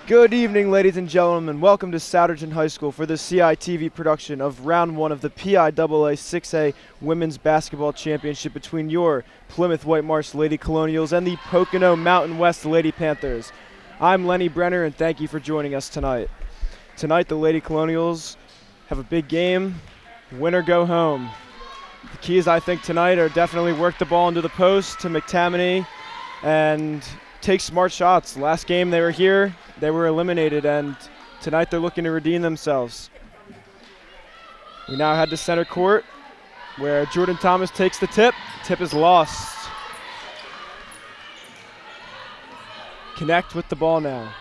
Good evening, ladies and gentlemen. Welcome to Souderton High School for the CITV production of Round 1 of the PIAA 6A Women's Basketball Championship between your Plymouth Whitemarsh Lady Colonials and the Pocono Mountain West Lady Panthers. I'm Lenny Brenner, and thank you for joining us tonight. Tonight, the Lady Colonials have a big game, win or go home. The keys, I think, tonight are definitely work the ball into the post to McTamaney and take smart shots. Last game they were here, they were eliminated, and tonight they're looking to redeem themselves. We now head to center court where Jordan Thomas takes the tip. Tip is lost. Connect with the ball now.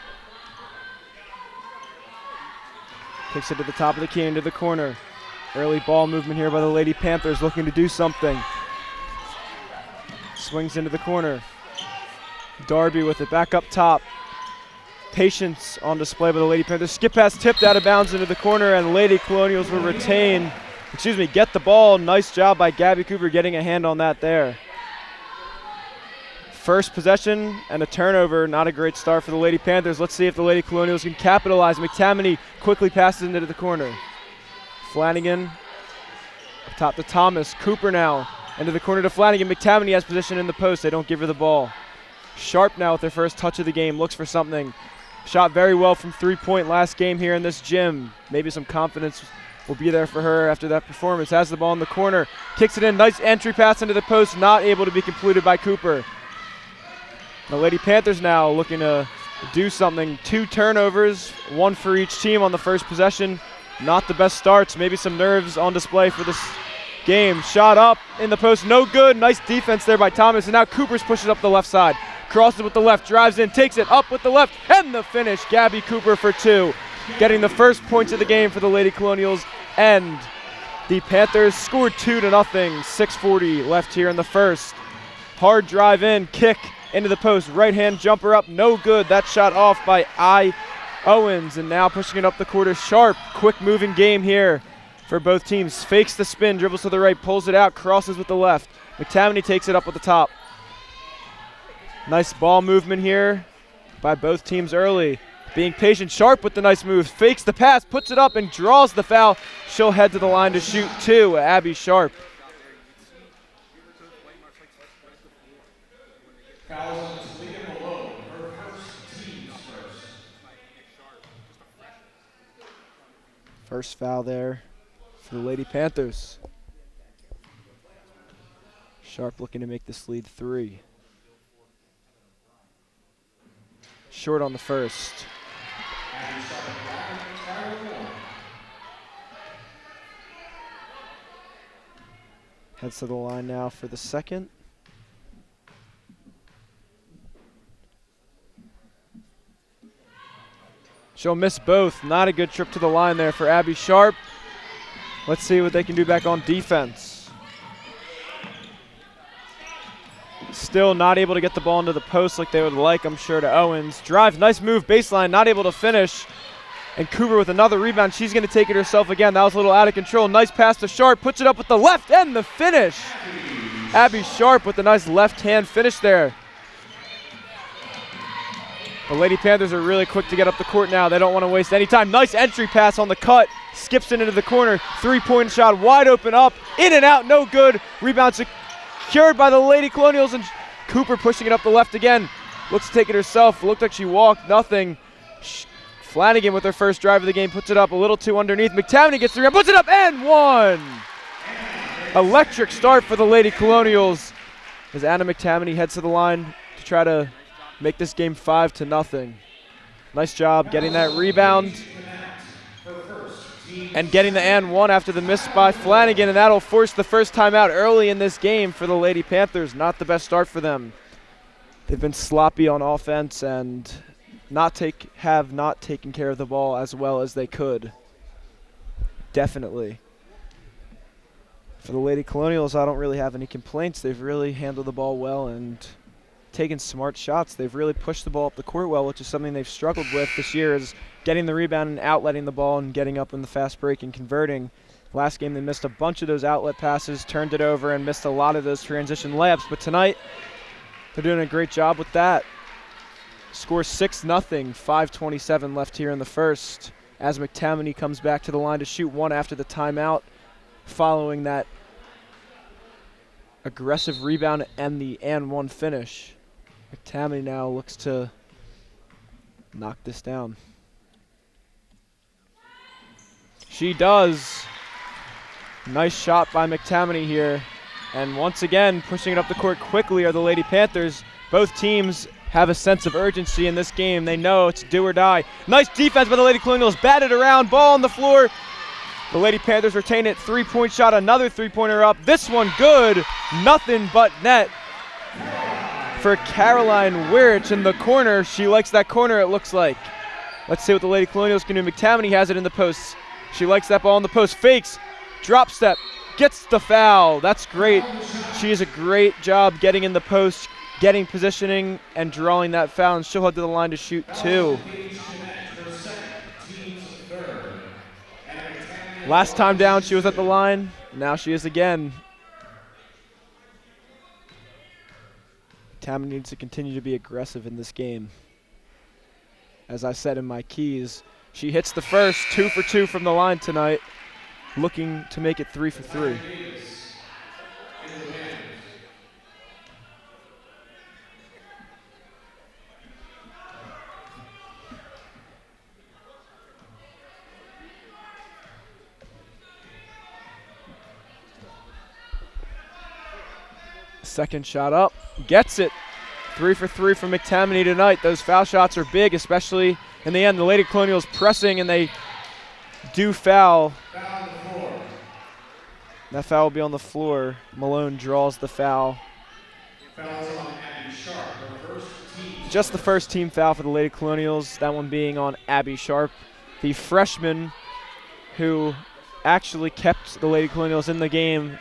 Kicks it to the top of the key into the corner. Early ball movement here by the Lady Panthers looking to do something. Swings into the corner. Darby with it back up top. Patience on display by the Lady Panthers. Skip pass tipped out of bounds into the corner, and Lady Colonials will get the ball. Nice job by Gabby Cooper getting a hand on that there. First possession and a turnover. Not a great start for the Lady Panthers. Let's see if the Lady Colonials can capitalize. McTamaney quickly passes into the corner. Flanagan up top to Thomas. Cooper now into the corner to Flanagan. McTamaney has position in the post. They don't give her the ball. Sharp now with their first touch of the game. Looks for something. Shot very well from three-point last game here in this gym. Maybe some confidence will be there for her after that performance. Has the ball in the corner. Kicks it in. Nice entry pass into the post. Not able to be completed by Cooper. The Lady Panthers now looking to do something. 2 turnovers, 1 for each team on the first possession. Not the best starts. Maybe some nerves on display for this game. Shot up in the post. No good. Nice defense there by Thomas. And now Cooper's pushes up the left side. Crosses with the left, drives in, takes it up with the left, and the finish. Gabby Cooper for 2, getting the first points of the game for the Lady Colonials, and the Panthers scored 2-0. 6:40 left here in the first. Hard drive in, kick into the post, right-hand jumper up, no good. That shot off by Owens, and now pushing it up the court is Sharp. Quick moving game here for both teams. Fakes the spin, dribbles to the right, pulls it out, crosses with the left. McTamaney takes it up with the top. Nice ball movement here by both teams early. Being patient. Sharp with the nice move. Fakes the pass, puts it up, and draws the foul. She'll head to the line to shoot 2. Abby Sharp. First foul there for the Lady Panthers. Sharp looking to make this lead 3. Short on the first. Heads to the line now for the second. She'll miss both. Not a good trip to the line there for Abby Sharp. Let's see what they can do back on defense. Still not able to get the ball into the post like they would like, I'm sure, to Owens. Drive, nice move, baseline, not able to finish. And Cooper with another rebound. She's going to take it herself again. That was a little out of control. Nice pass to Sharp, puts it up with the left, and the finish. Abby Sharp with a nice left-hand finish there. The Lady Panthers are really quick to get up the court now. They don't want to waste any time. Nice entry pass on the cut. Skips it into the corner. 3-point shot, wide open up. In and out, no good. Rebound secured by the Lady Colonials, and Cooper pushing it up the left again. Looks to take it herself. Looked like she walked. Nothing. Flanagan with her first drive of the game puts it up a little too underneath. McTamaney gets the rebound, puts it up, and 1. Electric start for the Lady Colonials as Anna McTamaney heads to the line to try to make this game 5-0. Nice job getting that rebound and getting the and 1 after the miss by Flanagan, and that'll force the first timeout early in this game for the Lady Panthers. Not the best start for them. They've been sloppy on offense and have not taken care of the ball as well as they could. Definitely. For the Lady Colonials, I don't really have any complaints. They've really handled the ball well and taken smart shots. They've really pushed the ball up the court well, which is something they've struggled with this year, is getting the rebound and outletting the ball and getting up in the fast break and converting. Last game they missed a bunch of those outlet passes, turned it over, and missed a lot of those transition layups. But tonight they're doing a great job with that. Score 6-0, 5:27 left here in the first, as McTammany comes back to the line to shoot one after the timeout, following that aggressive rebound and the and one finish. McTammany now looks to knock this down. She does. Nice shot by McTammany here. And once again, pushing it up the court quickly are the Lady Panthers. Both teams have a sense of urgency in this game. They know it's do or die. Nice defense by the Lady Colonials. Batted around, ball on the floor. The Lady Panthers retain it. 3-point shot, another three-pointer up. This one good. Nothing but net for Caroline Wirich in the corner. She likes that corner, it looks like. Let's see what the Lady Colonials can do. McTammany has it in the post. She likes that ball in the post. Fakes, drop step, gets the foul. That's great. She does a great job getting in the post, getting positioning, and drawing that foul, and she'll head to the line to shoot two. Last time down, she was at the line. Now she is again. McTammany needs to continue to be aggressive in this game. As I said in my keys, she hits the first, 2 for 2 from the line tonight, looking to make it 3 for 3. Second shot up, gets it. 3 for 3 from McTammany tonight. Those foul shots are big, especially in the end. The Lady Colonials pressing, and they do foul. That foul will be on the floor. Malone draws the foul. Just the first team foul for the Lady Colonials, that one being on Abby Sharp, the freshman who actually kept the Lady Colonials in the game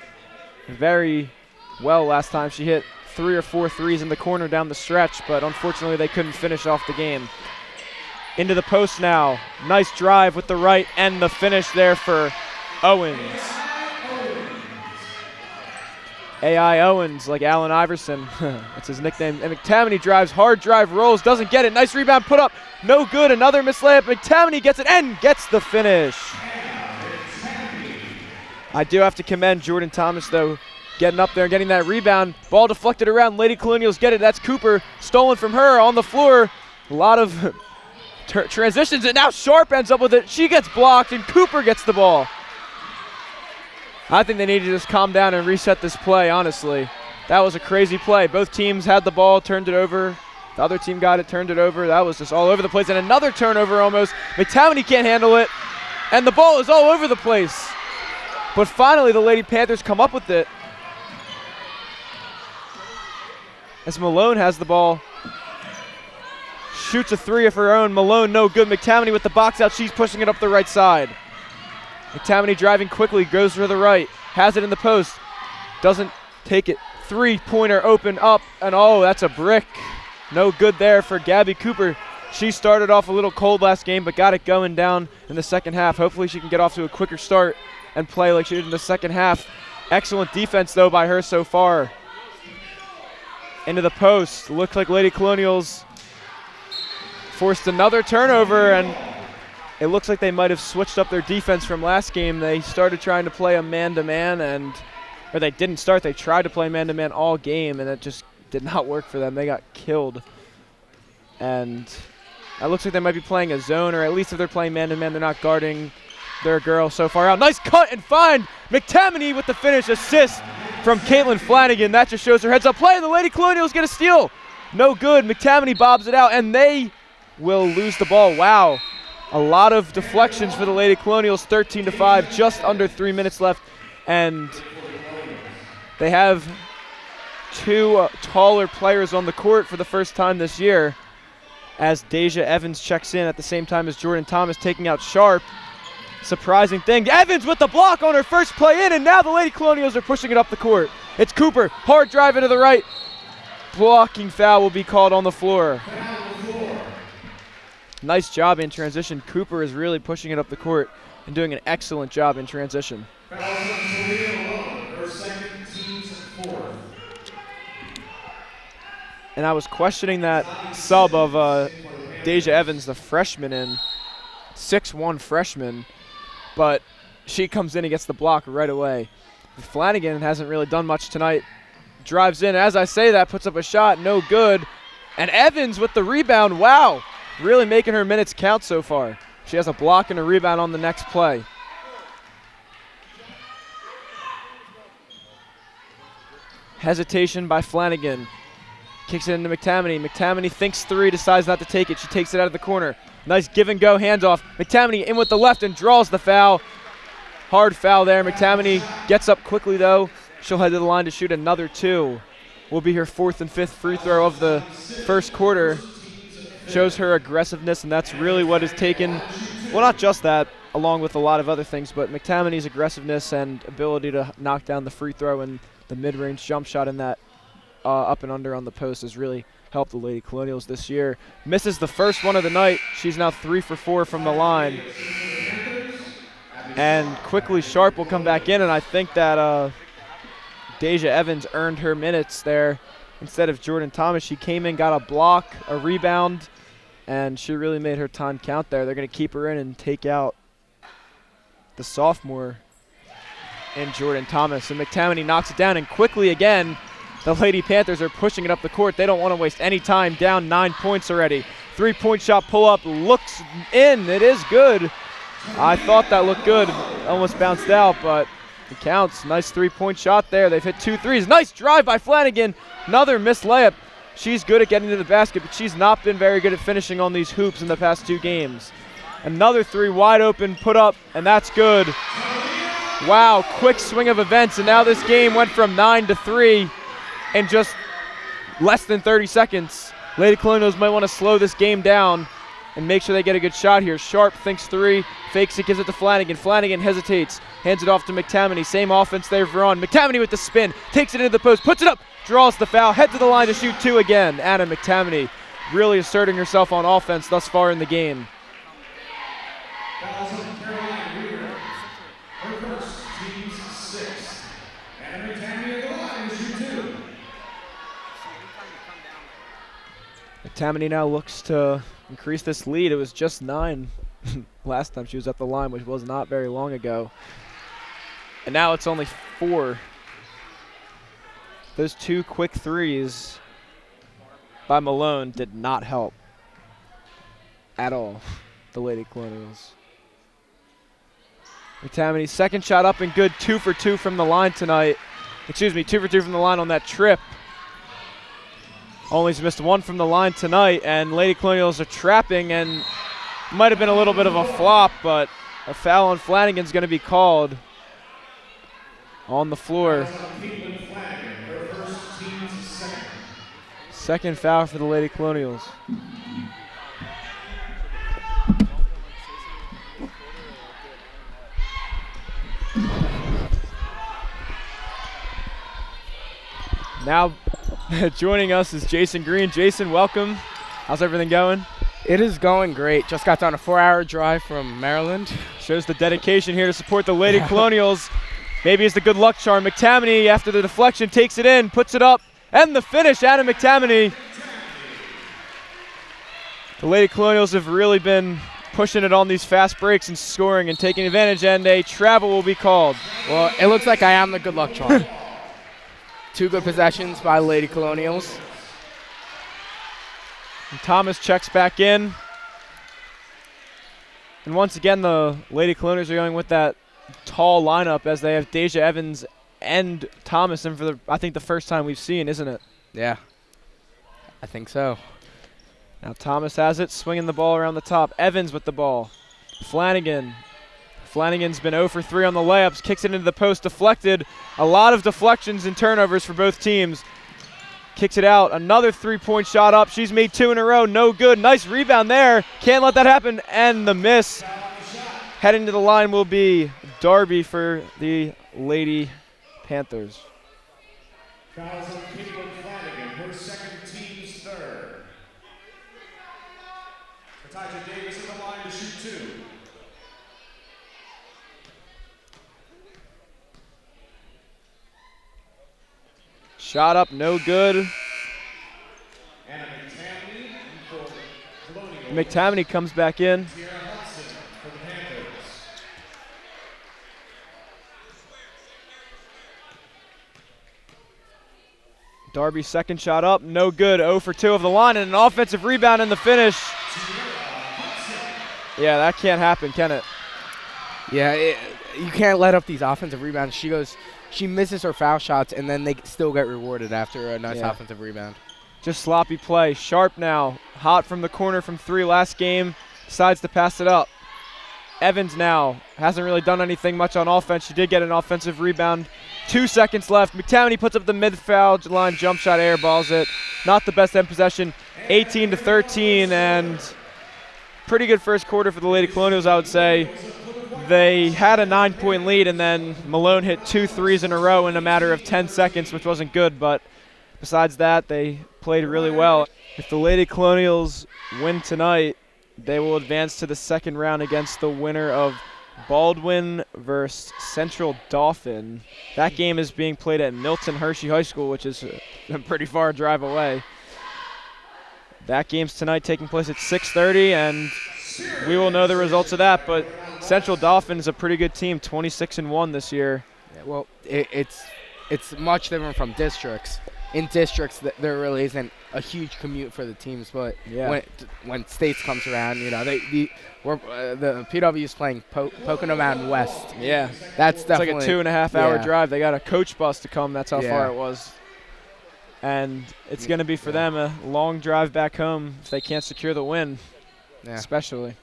very well last time. She hit 3 or 4 threes in the corner down the stretch, but unfortunately they couldn't finish off the game. Into the post now. Nice drive with the right and the finish there for Owens. A.I. Owens, like Allen Iverson. That's his nickname. And McTammany drives, hard drive, rolls, doesn't get it. Nice rebound, put up, no good. Another missed layup. McTammany gets it and gets the finish. I do have to commend Jordan Thomas, though, getting up there and getting that rebound. Ball deflected around. Lady Colonials get it. That's Cooper. Stolen from her on the floor. A lot of transitions, and now Sharp ends up with it. She gets blocked, and Cooper gets the ball. I think they need to just calm down and reset this play, honestly. That was a crazy play. Both teams had the ball, turned it over. The other team got it, turned it over. That was just all over the place. And another turnover almost. McTammany can't handle it. And the ball is all over the place. But finally, the Lady Panthers come up with it. As Malone has the ball. Shoots a three of her own. Malone no good. McTammany with the box out. She's pushing it up the right side. McTammany driving quickly, goes to the right, has it in the post, doesn't take it. Three-pointer open up, and oh, that's a brick. No good there for Gabby Cooper. She started off a little cold last game, but got it going down in the second half. Hopefully she can get off to a quicker start and play like she did in the second half. Excellent defense, though, by her so far. Into the post. Looks like Lady Colonials forced another turnover, and it looks like they might have switched up their defense from last game. They started trying to play a man-to-man, or they didn't start. They tried to play man-to-man all game, and it just did not work for them. They got killed. And it looks like they might be playing a zone, or at least if they're playing man-to-man, they're not guarding their girl so far out. Nice cut and find. McTammany with the finish. Assist from Caitlin Flanagan. That just shows her heads-up play, and the Lady Colonials get a steal. No good. McTammany bobs it out, and they will lose the ball. Wow. A lot of deflections for the Lady Colonials, 13-5, just under 3 minutes left. And they have two taller players on the court for the first time this year, as Deja Evans checks in at the same time as Jordan Thomas taking out Sharp. Surprising thing. Evans with the block on her first play in, and now the Lady Colonials are pushing it up the court. It's Cooper, hard drive into the right. Blocking foul will be called on the floor. Nice job in transition. Cooper is really pushing it up the court and doing an excellent job in transition. And I was questioning that sub of Deja Evans, the freshman in, 6'1" freshman, but she comes in and gets the block right away. Flanagan hasn't really done much tonight. Drives in, as I say that, puts up a shot, no good. And Evans with the rebound, wow, really making her minutes count so far. She has a block and a rebound on the next play. Hesitation by Flanagan. Kicks it into McTamaney. McTamaney thinks three, decides not to take it. She takes it out of the corner. Nice give and go handoff. McTamaney in with the left and draws the foul. Hard foul there. McTamaney gets up quickly though. She'll head to the line to shoot another two. Will be her 4th and 5th free throw of the first quarter. Shows her aggressiveness, and that's really what has taken, well, not just that, along with a lot of other things, but McTamaney's aggressiveness and ability to knock down the free throw and the mid-range jump shot in that up and under on the post has really helped the Lady Colonials this year. Misses the first one of the night. She's now 3 for 4 from the line. And quickly Sharp will come back in, and I think that Deja Evans earned her minutes there instead of Jordan Thomas. She came in, got a block, a rebound, and she really made her time count there. They're going to keep her in and take out the sophomore in Jordan Thomas. And McTamaney knocks it down, and quickly again, the Lady Panthers are pushing it up the court. They don't want to waste any time, down 9 points already. 3-point shot pull-up, looks in. It is good. I thought that looked good. Almost bounced out, but it counts. Nice 3-point shot there. They've hit 2 threes. Nice drive by Flanagan. Another missed layup. She's good at getting to the basket, but she's not been very good at finishing on these hoops in the past 2 games. Another 3 wide open, put up, and that's good. Wow, quick swing of events, and now this game went from 9 to 3 in just less than 30 seconds. Lady Colonials might want to slow this game down and make sure they get a good shot here. Sharp thinks 3, fakes it, gives it to Flanagan. Flanagan hesitates, hands it off to McTamaney. Same offense they've run. McTamaney with the spin, takes it into the post, puts it up, draws the foul, head to the line to shoot 2 again. Anna McTamaney really asserting herself on offense thus far in the game. McTamaney now looks to increase this lead. It was just 9 last time she was at the line, which was not very long ago. And now it's only 4. Those 2 quick threes by Malone did not help at all the Lady Colonials. McTamaney's second shot up and good. 2 for 2 from the line tonight. 2 for 2 from the line on that trip. Only's missed 1 from the line tonight, and Lady Colonials are trapping, and might have been a little bit of a flop, but a foul on Flanagan's going to be called on the floor. Second foul for the Lady Colonials. Now joining us is Jason Green. Jason, welcome. How's everything going? It is going great. Just got on a 4-hour drive from Maryland. Shows the dedication here to support the Lady Colonials. Maybe it's the good luck charm. McTamaney, after the deflection, takes it in, puts it up, and the finish, Adam McTamaney. The Lady Colonials have really been pushing it on these fast breaks and scoring and taking advantage, and a travel will be called. Well, it looks like I am the good luck charm. 2 good possessions by Lady Colonials. And Thomas checks back in. And once again, the Lady Colonials are going with that tall lineup as they have Deja Evans and Thomas in for I think the first time we've seen, isn't it? Yeah, I think so. Now Thomas has it, swinging the ball around the top. Evans with the ball. Flanagan's been 0 for 3 on the layups, kicks it into the post, deflected. A lot of deflections and turnovers for both teams. Kicks it out, another 3-point shot up. She's made 2 in a row, no good. Nice rebound there, can't let that happen, and the miss. Heading to the line will be Darby for the Lady Panthers. Fouls on Caitlin Flanagan, her second, team's third. Katisha Davis at the line to shoot 2. Shot up, no good. McTavish comes back in. For the Panthers. Darby's second shot up, no good. 0 for 2 of the line, and an offensive rebound in the finish. Yeah, that can't happen, can it? Yeah, you can't let up these offensive rebounds. She misses her foul shots, and then they still get rewarded after a nice offensive rebound. Just sloppy play. Sharp now, hot from the corner from 3 last game, decides to pass it up. Evans now hasn't really done anything much on offense. She did get an offensive rebound. 2 seconds left. McTavish puts up the mid-foul line jump shot, airballs it. Not the best end possession. 18-13, and pretty good first quarter for the Lady Colonials, I would say. They had a 9-point lead, and then Malone hit 2 threes in a row in a matter of 10 seconds, which wasn't good, but besides that, they played really well. If the Lady Colonials win tonight, they will advance to the second round against the winner of Baldwin versus Central Dauphin. That game is being played at Milton Hershey High School, which is a pretty far drive away. That game's tonight taking place at 6:30, and we will know the results of that, but Central Dauphin is a pretty good team, 26-1 this year. Yeah, well, it's much different from districts. In districts, there really isn't a huge commute for the teams, but when states comes around, you know, the PW is playing Pocono Mountain West. Yeah, that's definitely it's like a 2.5-hour drive. They got a coach bus to come. That's how far it was, and it's going to be for them a long drive back home if they can't secure the win, especially.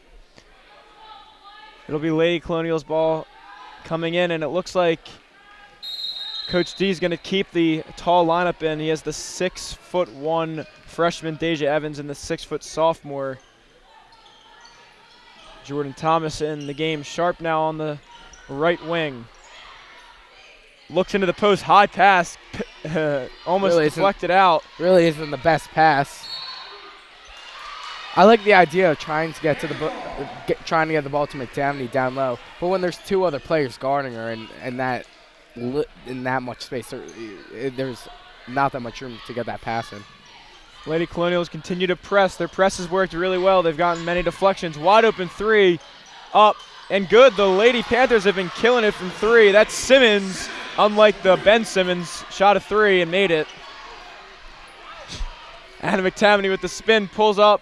It'll be Lady Colonials ball coming in, and it looks like Coach D is going to keep the tall lineup in. He has the 6'1" freshman Deja Evans and the 6' sophomore Jordan Thomas in the game. Sharp now on the right wing. Looks into the post, high pass, almost really deflected out. Really isn't the best pass. I like the idea of trying to get to the ball to McTavish down low, but when there's 2 other players guarding her and that in that much space, there's not that much room to get that pass in. Lady Colonials continue to press. Their press has worked really well. They've gotten many deflections. Wide open 3, up and good. The Lady Panthers have been killing it from 3. That's Simmons, unlike the Ben Simmons, shot a 3 and made it. Anna McTavish with the spin, pulls up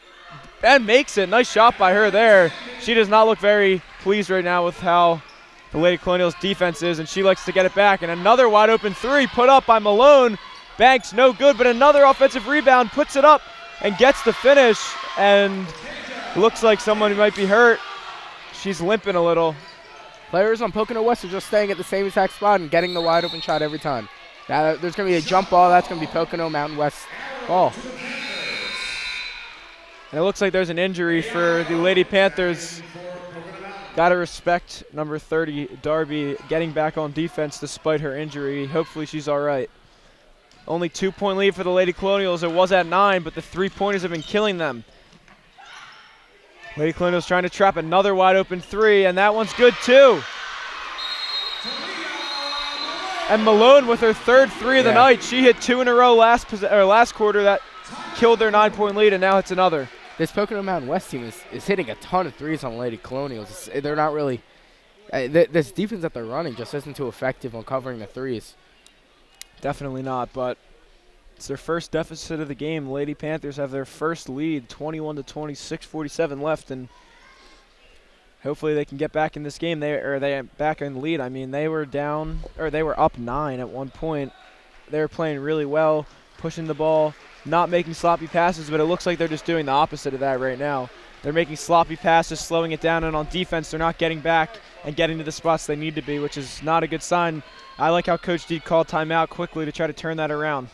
and makes it. Nice shot by her there. She does not look very pleased right now with how the Lady Colonials defense is, and she likes to get it back. And another wide open 3 put up by Malone. Banks no good, but another offensive rebound, puts it up and gets the finish, and looks like someone might be hurt. She's limping a little. Players on Pocono West are just staying at the same exact spot and getting the wide open shot every time. Now, there's going to be a jump ball. That's going to be Pocono Mountain West ball. And it looks like there's an injury for the Lady Panthers. Got to respect number 30, Darby, getting back on defense despite her injury. Hopefully she's all right. Only 2-point lead for the Lady Colonials. It was at 9, but the 3-pointers have been killing them. Lady Colonials trying to trap another wide open 3, and that one's good too. And Malone with her third 3 of the night. She hit 2 in a row last quarter that killed their 9-point lead, and now it's another. This Pocono Mountain West team is hitting a ton of 3s on Lady Colonials. They're not really this defense that they're running just isn't too effective on covering the 3s. Definitely not, but it's their first deficit of the game. Lady Panthers have their first lead, 21-20, 6:47 left, and hopefully they can get back in this game. They are back in the lead. I mean, they were down, or they were up 9 at one point. They were playing really well, pushing the ball, not making sloppy passes, but it looks like they're just doing the opposite of that right now. They're making sloppy passes, slowing it down, and on defense, they're not getting back and getting to the spots they need to be, which is not a good sign. I like how Coach D called timeout quickly to try to turn that around.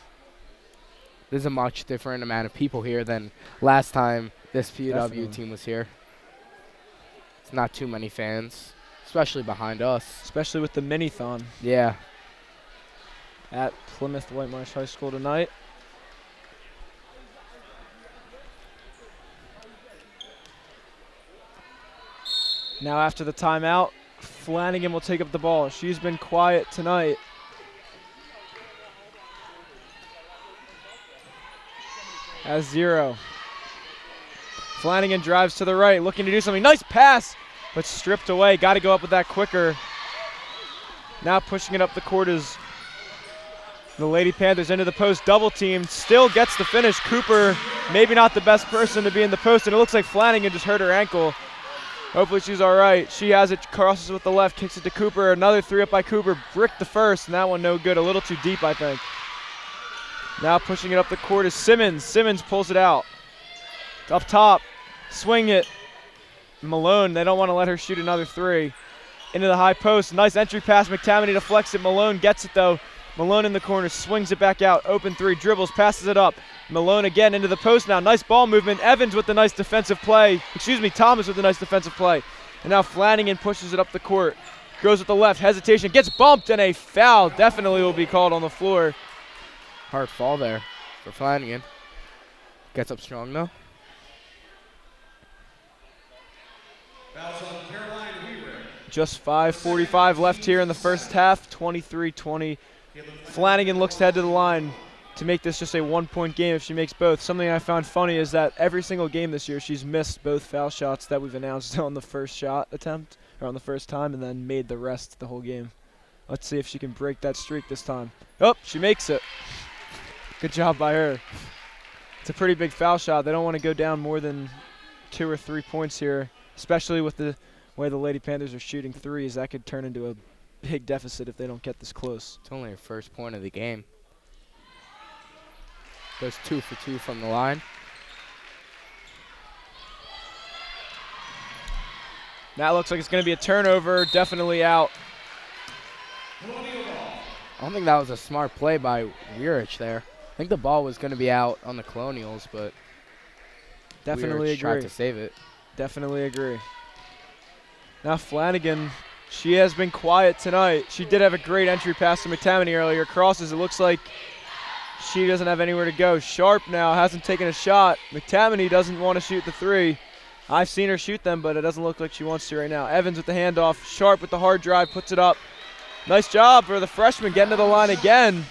There's a much different amount of people here than last time this PW team was here. It's not too many fans, especially behind us. Especially with the mini-thon. Yeah. At Plymouth Whitemarsh High School tonight. Now after the timeout, Flanagan will take up the ball. She's been quiet tonight. Has 0. Flanagan drives to the right, looking to do something. Nice pass, but stripped away. Got to go up with that quicker. Now pushing it up the court is the Lady Panthers into the post, double teamed, still gets the finish. Cooper, maybe not the best person to be in the post, and it looks like Flanagan just hurt her ankle. Hopefully she's all right. She has it, crosses with the left, kicks it to Cooper. Another three up by Cooper, bricked the first, and that one no good, a little too deep, I think. Now pushing it up the court is Simmons. Simmons pulls it out. Up top, swing it. Malone, they don't want to let her shoot another three. Into the high post, nice entry pass. McTavish deflects it. Malone gets it though. Malone in the corner, swings it back out. Open three, dribbles, passes it up. Malone again into the post now. Nice ball movement. Evans with the nice defensive play. Thomas with the nice defensive play. And now Flanagan pushes it up the court. Goes with the left, hesitation, gets bumped, and a foul definitely will be called on the floor. Hard fall there for Flanagan. Gets up strong though. Just 5:45 left here in the first half, 23-20. Flanagan looks to head to the line to make this just a one-point game if she makes both. Something I found funny is that every single game this year she's missed both foul shots that we've announced on the first shot attempt, or on the first time, and then made the rest the whole game. Let's see if she can break that streak this time. Oh, she makes it. Good job by her. It's a pretty big foul shot. They don't want to go down more than 2 or 3 points here, especially with the way the Lady Panthers are shooting threes. That could turn into a big deficit if they don't get this close. It's only her first point of the game. Goes 2 for 2 from the line. That looks like it's going to be a turnover. Definitely out. I don't think that was a smart play by Weirich there. I think the ball was going to be out on the Colonials, but Definitely Weirich tried agree. to save it. Definitely agree. Now Flanagan, she has been quiet tonight. She did have a great entry pass to McTavish earlier. Crosses, it looks like she doesn't have anywhere to go. Sharp now hasn't taken a shot. McTavish doesn't want to shoot the three. I've seen her shoot them, but it doesn't look like she wants to right now. Evans with the handoff. Sharp with the hard drive, puts it up. Nice job for the freshman getting to the line again.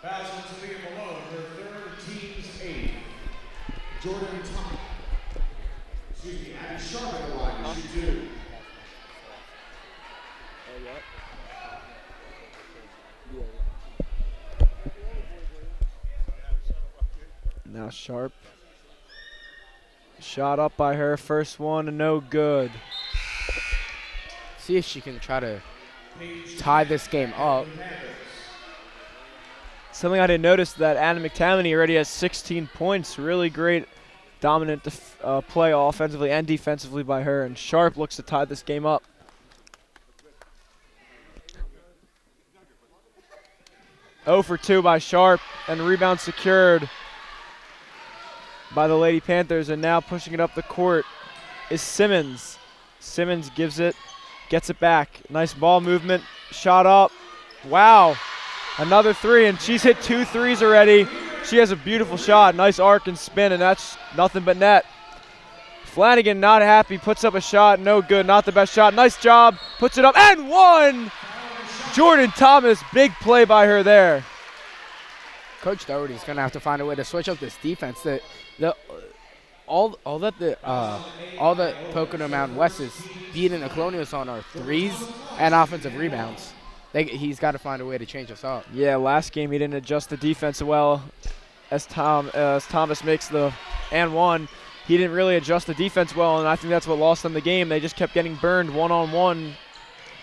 Fouls to Leah Malone, her third, team's 8th. Jordan Thomas. Abby Sharp at the line, she 2. Now Sharp. Shot up by her, first one, and no good. See if she can try to tie this game up. Something I didn't notice that Anna McTavish already has 16 points. Really great, dominant play offensively and defensively by her, and Sharp looks to tie this game up. Oh for 2 by Sharp, and rebound secured by the Lady Panthers, and now pushing it up the court is Simmons. Simmons gives it, gets it back. Nice ball movement, shot up. Wow, another three, and she's hit 2 threes already. She has a beautiful shot, nice arc and spin, and that's nothing but net. Flanagan not happy, puts up a shot, no good, not the best shot. Nice job, puts it up, and one! Jordan Thomas, big play by her there. Coach Doherty's going to have to find a way to switch up this defense. All that Pocono Mountain West is beating the Colonials on are threes and offensive rebounds. He's got to find a way to change us up. Yeah, last game he didn't adjust the defense well as Thomas makes the and one. He didn't really adjust the defense well, and I think that's what lost them the game. They just kept getting burned one-on-one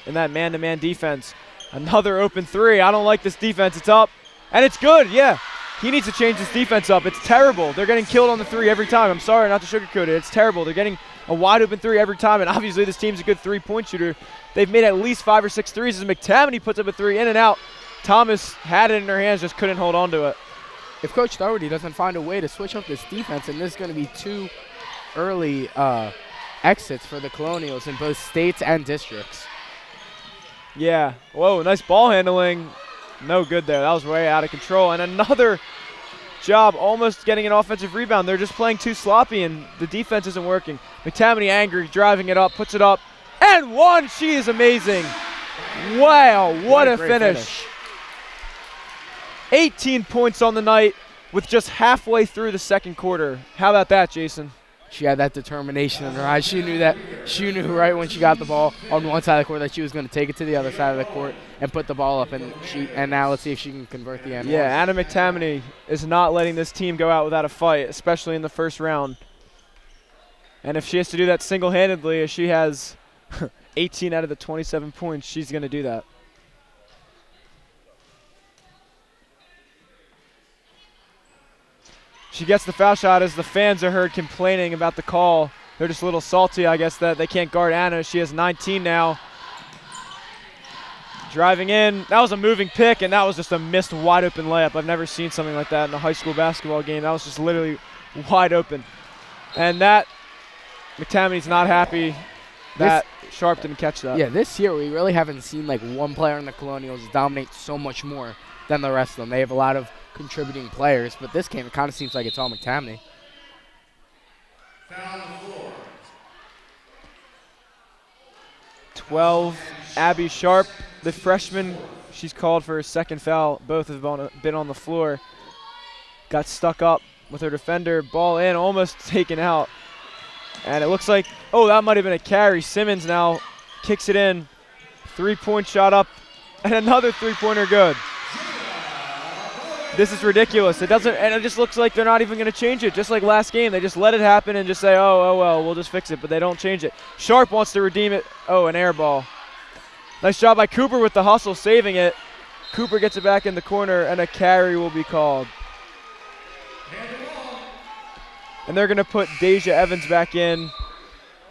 in that man-to-man defense. Another open three. I don't like this defense. It's up, and it's good, yeah. He needs to change his defense up. It's terrible. They're getting killed on the three every time. I'm sorry not to sugarcoat it. It's terrible. They're getting a wide open three every time, and obviously this team's a good three-point shooter. They've made at least 5 or 6 threes as McTavish puts up a three in and out. Thomas had it in her hands, just couldn't hold on to it. If Coach Doherty doesn't find a way to switch up this defense, and there's going to be 2 early exits for the Colonials in both states and districts. Yeah. Whoa, nice ball handling. No good there. That was way out of control. And another job almost getting an offensive rebound. They're just playing too sloppy, and the defense isn't working. McTavish angry, driving it up, puts it up, and one. She is amazing. Wow, what a finish. 18 points on the night with just halfway through the second quarter. How about that, Jason? She had that determination in her eyes. She knew right when she got the ball on one side of the court that she was going to take it to the other side of the court and put the ball up. And now let's see if she can convert the end. Yeah, Anna McTamaney is not letting this team go out without a fight, especially in the first round. And if she has to do that single-handedly, as she has 18 out of the 27 points, she's going to do that. She gets the foul shot as the fans are heard complaining about the call. They're just a little salty, I guess, that they can't guard Anna. She has 19 now. Driving in. That was a moving pick, and that was just a missed wide-open layup. I've never seen something like that in a high school basketball game. That was just literally wide open. And that, McTamaney's not happy that Sharp didn't catch that. Yeah, this year we really haven't seen like one player in the Colonials dominate so much more than the rest of them. They have a lot of contributing players, but this game it kind of seems like it's all McTamaney. Foul on the floor. 12, Abby Sharp, the freshman. She's called for her second foul. Both have been on the floor. Got stuck up with her defender. Ball in, almost taken out. And it looks like, oh, that might have been a carry. Simmons now kicks it in. 3-point shot up, and another three-pointer good. This is ridiculous. It doesn't, and it just looks like they're not even going to change it. Just like last game, they just let it happen and just say, oh well, we'll just fix it. But they don't change it. Sharp wants to redeem it. Oh, an air ball. Nice job by Cooper with the hustle, saving it. Cooper gets it back in the corner, and a carry will be called. And they're going to put Deja Evans back in.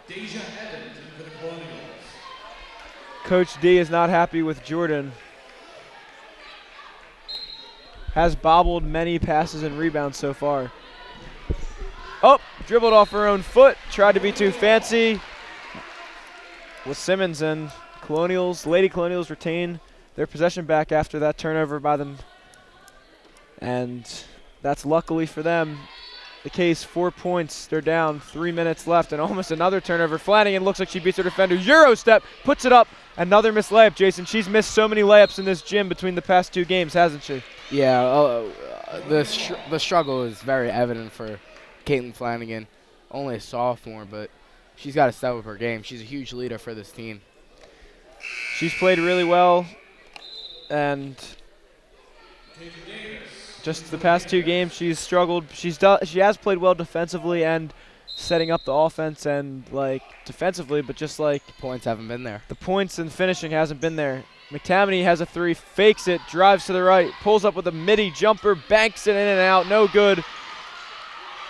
Deja Evans for the Colonials. Coach D is not happy with Jordan. Has bobbled many passes and rebounds so far. Oh, dribbled off her own foot. Tried to be too fancy. With Simmons, and Lady Colonials retain their possession back after that turnover by them. And that's luckily for them the case. 4 points, they're down, 3 minutes left, and almost another turnover. Flanagan looks like she beats her defender. Euro step, puts it up. Another missed layup, Jason. She's missed so many layups in this gym between the past 2 games, hasn't she? Yeah, the struggle is very evident for Caitlin Flanagan. Only a sophomore, but she's got to step up her game. She's a huge leader for this team. She's played really well, and just the past 2 games she's struggled. She has played well defensively and setting up the offense and like defensively, but just like Points haven't been there. the points and finishing hasn't been there. McTamaney has a 3, fakes it, drives to the right, pulls up with a midi jumper, banks it in and out, no good.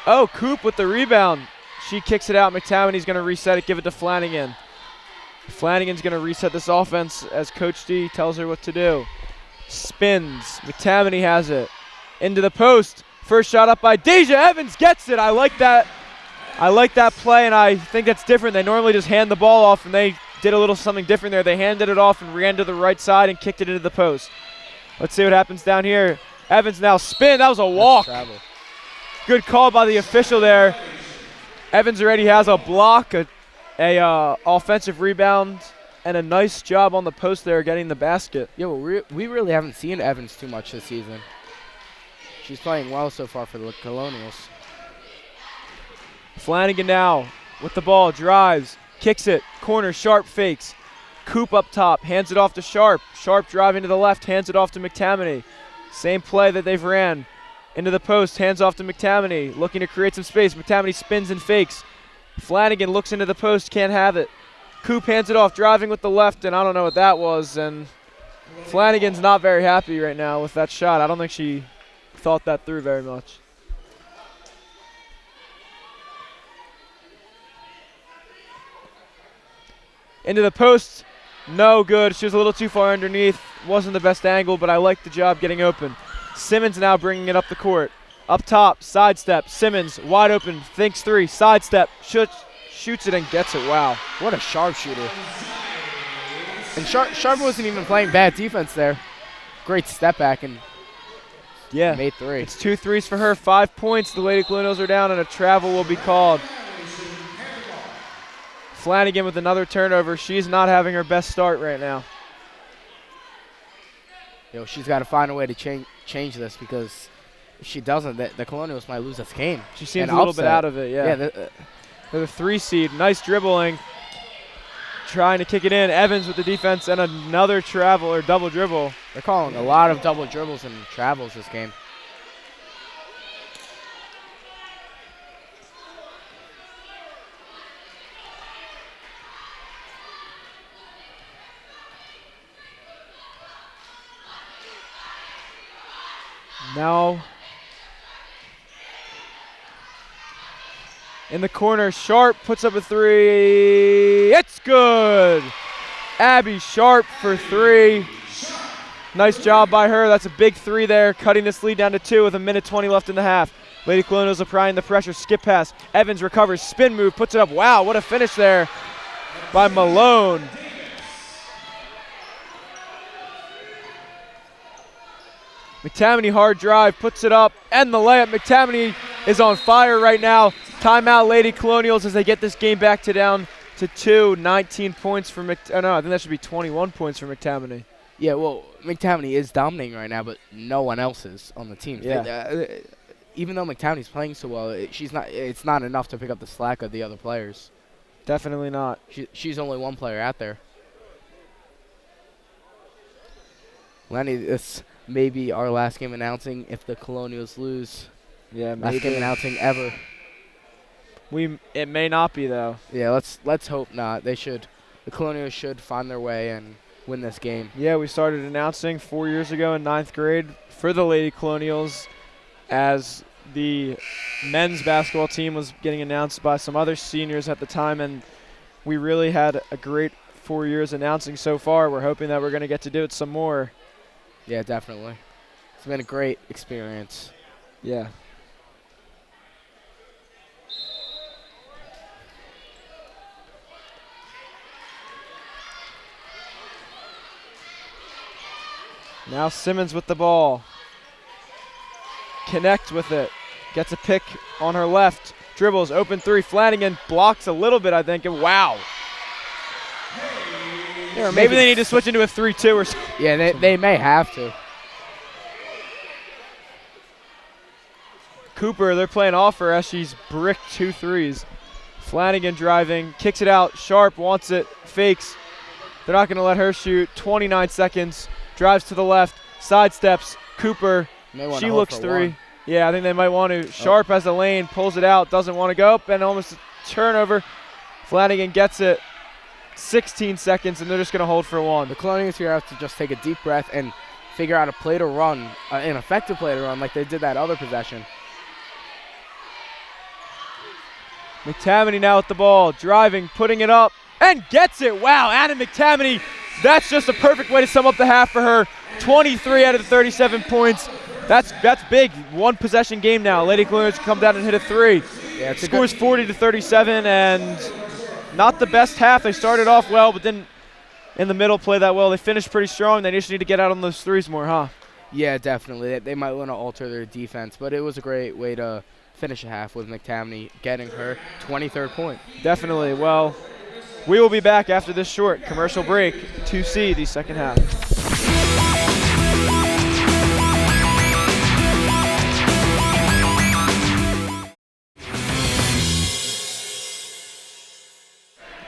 Oh, Coop with the rebound. She kicks it out. McTamaney's going to reset it, give it to Flanagan. Flanagan's going to reset this offense as Coach D tells her what to do. Spins. McTamaney has it. Into the post. First shot up by Deja Evans. Gets it. I like that. I like that play, and I think that's different. They normally just hand the ball off, and they did a little something different there. They handed it off and ran to the right side and kicked it into the post. Let's see what happens down here. Evans now spin. That was a walk. Good call by the official there. Evans already has a block, a offensive rebound, and a nice job on the post there getting the basket. Yeah, well, we really haven't seen Evans too much this season. She's playing well so far for the Colonials. Flanagan now with the ball, drives, kicks it, corner, Sharp fakes. Coop up top, hands it off to Sharp. Sharp driving to the left, hands it off to McTamaney. Same play that they've ran. Into the post, hands off to McTamaney, looking to create some space. McTamaney spins and fakes. Flanagan looks into the post, can't have it. Coop hands it off, driving with the left, and I don't know what that was. And Flanagan's not very happy right now with that shot. I don't think she thought that through very much. Into the post, no good. She was a little too far underneath. Wasn't the best angle, but I liked the job getting open. Simmons now bringing it up the court. Up top, sidestep. Simmons wide open, thinks 3, sidestep, shoots it and gets it. Wow, what a sharpshooter. And Sharp wasn't even playing bad defense there. Great step back and made 3. It's 2 threes for her, 5 points. The Lady Colonials are down and a travel will be called. Flanagan with another turnover. She's not having her best start right now. You know, she's got to find a way to change this, because if she doesn't, the Colonials might lose this game. She seems An a little bit upset. out of it, yeah. They're the 3 seed. Nice dribbling. Trying to kick it in. Evans with the defense and another travel or double dribble. They're calling a lot of double dribbles and travels this game. Now in the corner, Sharp puts up a 3. It's good. Abby Sharp for 3. Nice job by her. That's a big 3 there, cutting this lead down to 2 with 1:20 left in the half. Lady Colonials applying the pressure. Skip pass. Evans recovers. Spin move. Puts it up. Wow, what a finish there by Malone. McTammany hard drive, puts it up, and the layup. McTammany is on fire right now. Timeout, Lady Colonials, as they get this game back to down to 2. 19 points for I think that should be 21 points for McTammany. Yeah, well, McTammany is dominating right now, but no one else is on the team. Yeah. Even though McTammany's playing so well, it's not enough to pick up the slack of the other players. Definitely not. She's only one player out there. Lenny, this may be our last game announcing if the Colonials lose. Yeah, last maybe. game announcing ever. It may not be though. Yeah, let's hope not. The Colonials should find their way and win this game. Yeah, we started announcing 4 years ago in 9th grade for the Lady Colonials, as the men's basketball team was getting announced by some other seniors at the time, and we really had a great 4 years announcing so far. We're hoping that we're going to get to do it some more. Yeah, definitely. It's been a great experience. Yeah. Now Simmons with the ball. Connect with it. Gets a pick on her left. Dribbles, open 3. Flanagan blocks a little bit, I think, and wow. Yeah, Maybe they need to switch into a 3-2 or something. Yeah, they may have to. Cooper, they're playing off her as she's bricked 2 threes. Flanagan driving, kicks it out. Sharp wants it, fakes. They're not going to let her shoot. 29 seconds. Drives to the left, sidesteps. Cooper, she looks 3. Yeah, I think they might want to. Sharp has the lane, pulls it out, doesn't want to go up, and almost a turnover. Flanagan gets it. 16 seconds, and they're just going to hold for 1. The Colonials here have to just take a deep breath and figure out a play to run, an effective play to run like they did that other possession. McTammany now with the ball, driving, putting it up, and gets it. Wow, Anna McTammany, that's just a perfect way to sum up the half for her. 23 out of the 37 points. That's big. 1 possession game now. Lady Colonials come down and hit a 3. Yeah, Scores 40-37, and not the best half. They started off well, but didn't in the middle play that well. They finished pretty strong. They just need to get out on those 3s more, huh? Yeah, definitely. They might want to alter their defense, but it was a great way to finish a half with McTammany getting her 23rd point. Definitely. Well, we will be back after this short commercial break to see the second half.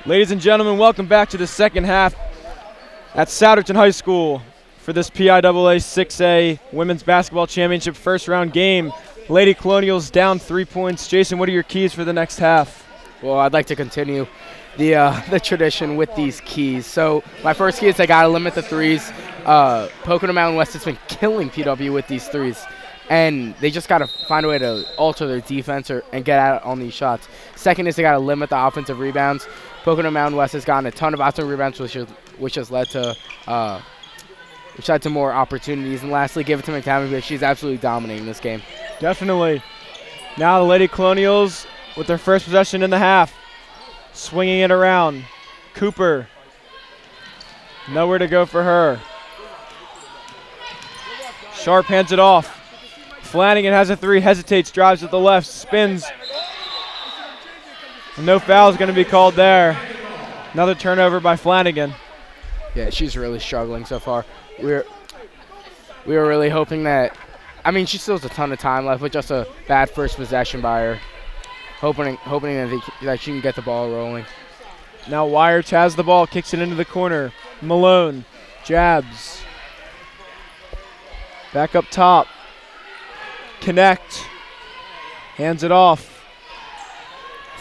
Ladies and gentlemen, welcome back to the second half at Souderton High School for this PIAA 6A Women's Basketball Championship first round game. Lady Colonials down 3 points. Jason, what are your keys for the next half? Well, I'd like to continue the tradition with these keys. So my first key is I got to limit the 3s. Pocono Mountain West has been killing PW with these 3s. And they just got to find a way to alter their defense and get out on these shots. Second is they got to limit the offensive rebounds. Pocono Mountain West has gotten a ton of offensive rebounds, which has led to more opportunities. And lastly, give it to McTammany because she's absolutely dominating this game. Definitely. Now the Lady Colonials with their first possession in the half. Swinging it around. Cooper. Nowhere to go for her. Sharp hands it off. Flanagan has a 3, hesitates, drives with the left, spins. No foul is going to be called there. Another turnover by Flanagan. Yeah, she's really struggling so far. We were really hoping that. I mean, she still has a ton of time left, but just a bad first possession by her. Hoping that she can get the ball rolling. Now Whitemarsh has the ball, kicks it into the corner. Malone jabs. Back up top. Connect. Hands it off.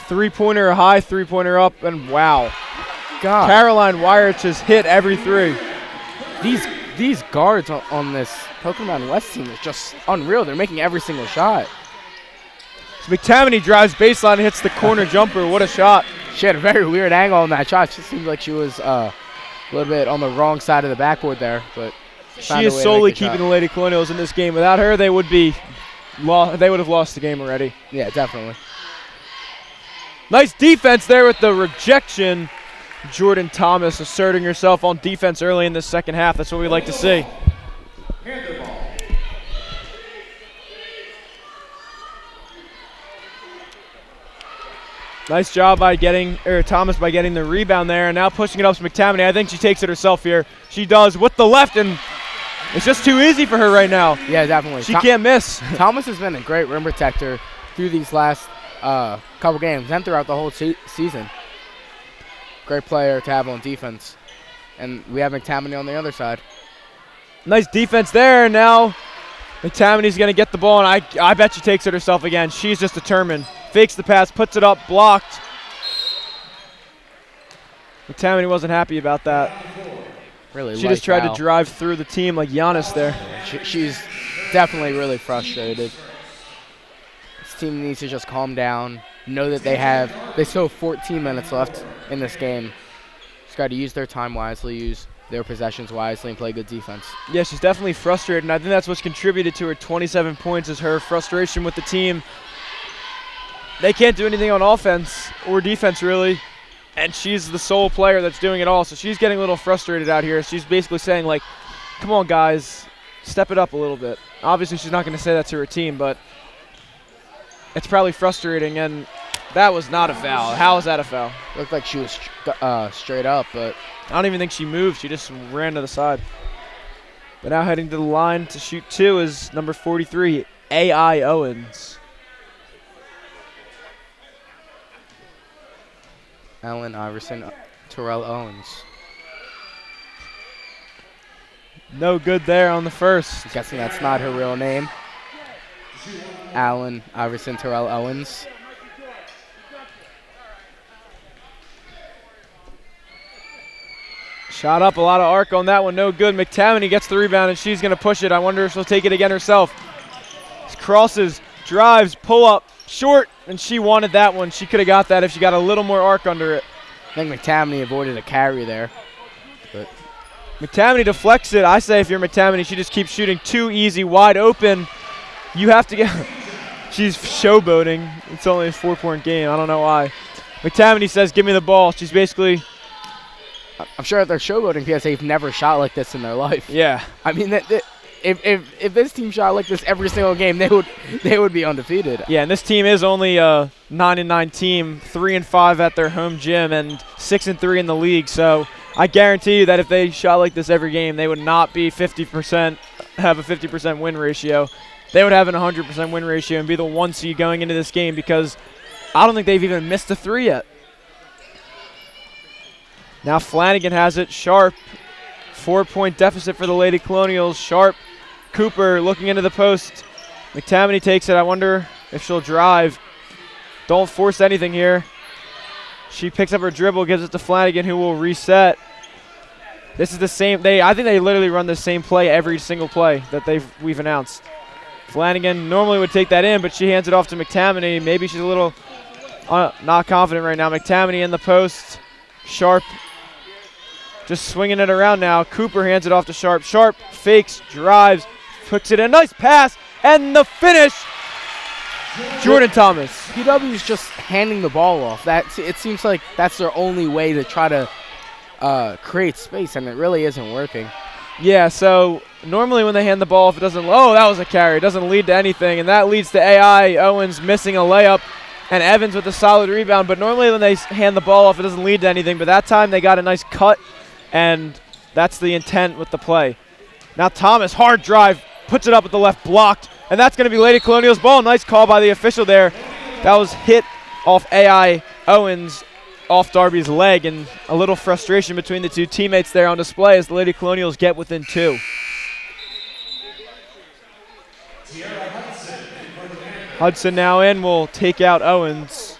Three-pointer, high three-pointer up, and wow. God. Caroline Whitemarsh has hit every three. These guards on this Pocono West team is just unreal. They're making every single shot. McTavish drives baseline and hits the corner jumper. What a shot. She had a very weird angle on that shot. She seemed like she was a little bit on the wrong side of the backboard there, but she is solely keeping the Lady Colonials in this game. Without her, they would have lost the game already. Yeah, definitely. Nice defense there with the rejection. Jordan Thomas asserting herself on defense early in the second half. That's what we like to see. Nice job by Thomas by getting the rebound there, and now pushing it up to McTavish. I think she takes it herself here. She does with the left, and it's just too easy for her right now. Yeah, definitely. She can't miss. Thomas has been a great rim protector through these last couple games and throughout the whole season. Great player to have on defense. And we have McTavish on the other side. Nice defense there, and now McTavish going to get the ball, and I bet she takes it herself again. She's just determined. Fakes the pass, puts it up, blocked. McTavish wasn't happy about that. Really, she just tried to drive through the team like Giannis there. She's definitely really frustrated. This team needs to just calm down, know that they still have 14 minutes left in this game. Just got to use their time wisely, use their possessions wisely, and play good defense. Yeah, she's definitely frustrated, and I think that's what's contributed to her 27 points is her frustration with the team. They can't do anything on offense or defense, really, and she's the sole player that's doing it all, so she's getting a little frustrated out here. She's basically saying, like, come on, guys, step it up a little bit. Obviously, she's not going to say that to her team, but it's probably frustrating, and that was not a foul. How is that a foul? Looked like she was straight up, but I don't even think she moved. She just ran to the side. But now heading to the line to shoot two is number 43, A.I. Owens. Allen Iverson, Terrell Owens. No good there on the first. I'm guessing that's not her real name. Allen Iverson, Terrell Owens. Shot up, a lot of arc on that one, no good. McTavish gets the rebound, and she's going to push it. I wonder if she'll take it again herself. Crosses, drives, pull up, short, and she wanted that one. She could have got that if she got a little more arc under it. I think McTavish avoided a carry there. But McTavish deflects it. I say if you're McTavish, she just keeps shooting too easy, wide open. You have to get – she's showboating. It's only a 4-point game. I don't know why. McTavish says, give me the ball. She's basically – I'm sure they're showboating because they've never shot like this in their life. Yeah. I mean, if this team shot like this every single game, they would be undefeated. Yeah, and this team is only a 9-9 team, 3-5 at their home gym, and 6-3 in the league. So I guarantee you that if they shot like this every game, they would not be 50%, have a 50% win ratio. They would have an 100% win ratio and be the 1 seed going into this game because I don't think they've even missed a 3 yet. Now Flanagan has it. Sharp, 4-point deficit for the Lady Colonials. Sharp, Cooper looking into the post. McTavish takes it. I wonder if she'll drive. Don't force anything here. She picks up her dribble, gives it to Flanagan, who will reset. This is the same. I think they literally run the same play every single play that we've announced. Flanagan normally would take that in, but she hands it off to McTavish. Maybe she's a little not confident right now. McTavish in the post. Sharp just swinging it around now. Cooper hands it off to Sharp. Sharp fakes, drives, puts it in. Nice pass, and the finish. Jordan Thomas. PW is just handing the ball off. It seems like that's their only way to try to create space, and it really isn't working. Yeah, so normally when they hand the ball, if it doesn't, oh, that was a carry. It doesn't lead to anything, and that leads to A.I. Owens missing a layup. And Evans with a solid rebound. But normally when they hand the ball off, it doesn't lead to anything. But that time they got a nice cut, and that's the intent with the play. Now Thomas, hard drive, puts it up with the left, blocked. And that's going to be Lady Colonials' ball. Nice call by the official there. That was hit off AI Owens off Darby's leg, and a little frustration between the two teammates there on display as the Lady Colonials get within 2. Hudson now in, will take out Owens.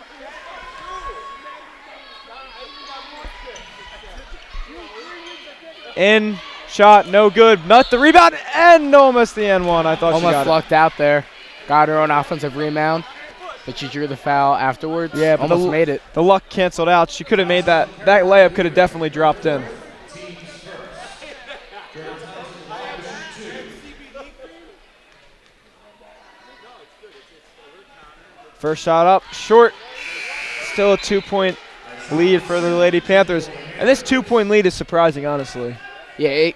In, shot, no good. Not the rebound, and almost the N1. I thought she got almost lucked out there. Got her own offensive rebound, but she drew the foul afterwards. Yeah, but almost made it. The luck canceled out. She could have made that. That layup could have definitely dropped in. First shot up, short. Still a 2-point lead for the Lady Panthers. And this 2-point lead is surprising, honestly. Yeah,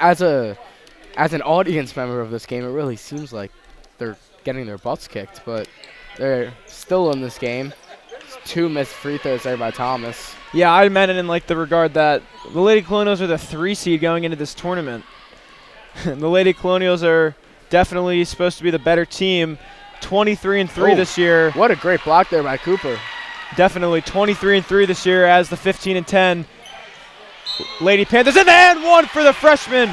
as an audience member of this game, it really seems like they're getting their butts kicked, but they're still in this game. 2 missed free throws there by Thomas. Yeah, I meant it in like the regard that the Lady Colonials are the 3 seed going into this tournament. The Lady Colonials are definitely supposed to be the better team. 23-3 this year. What a great block there by Cooper. Definitely 23-3 this year as the 15-10 Lady Panthers. And the and 1 for the freshman,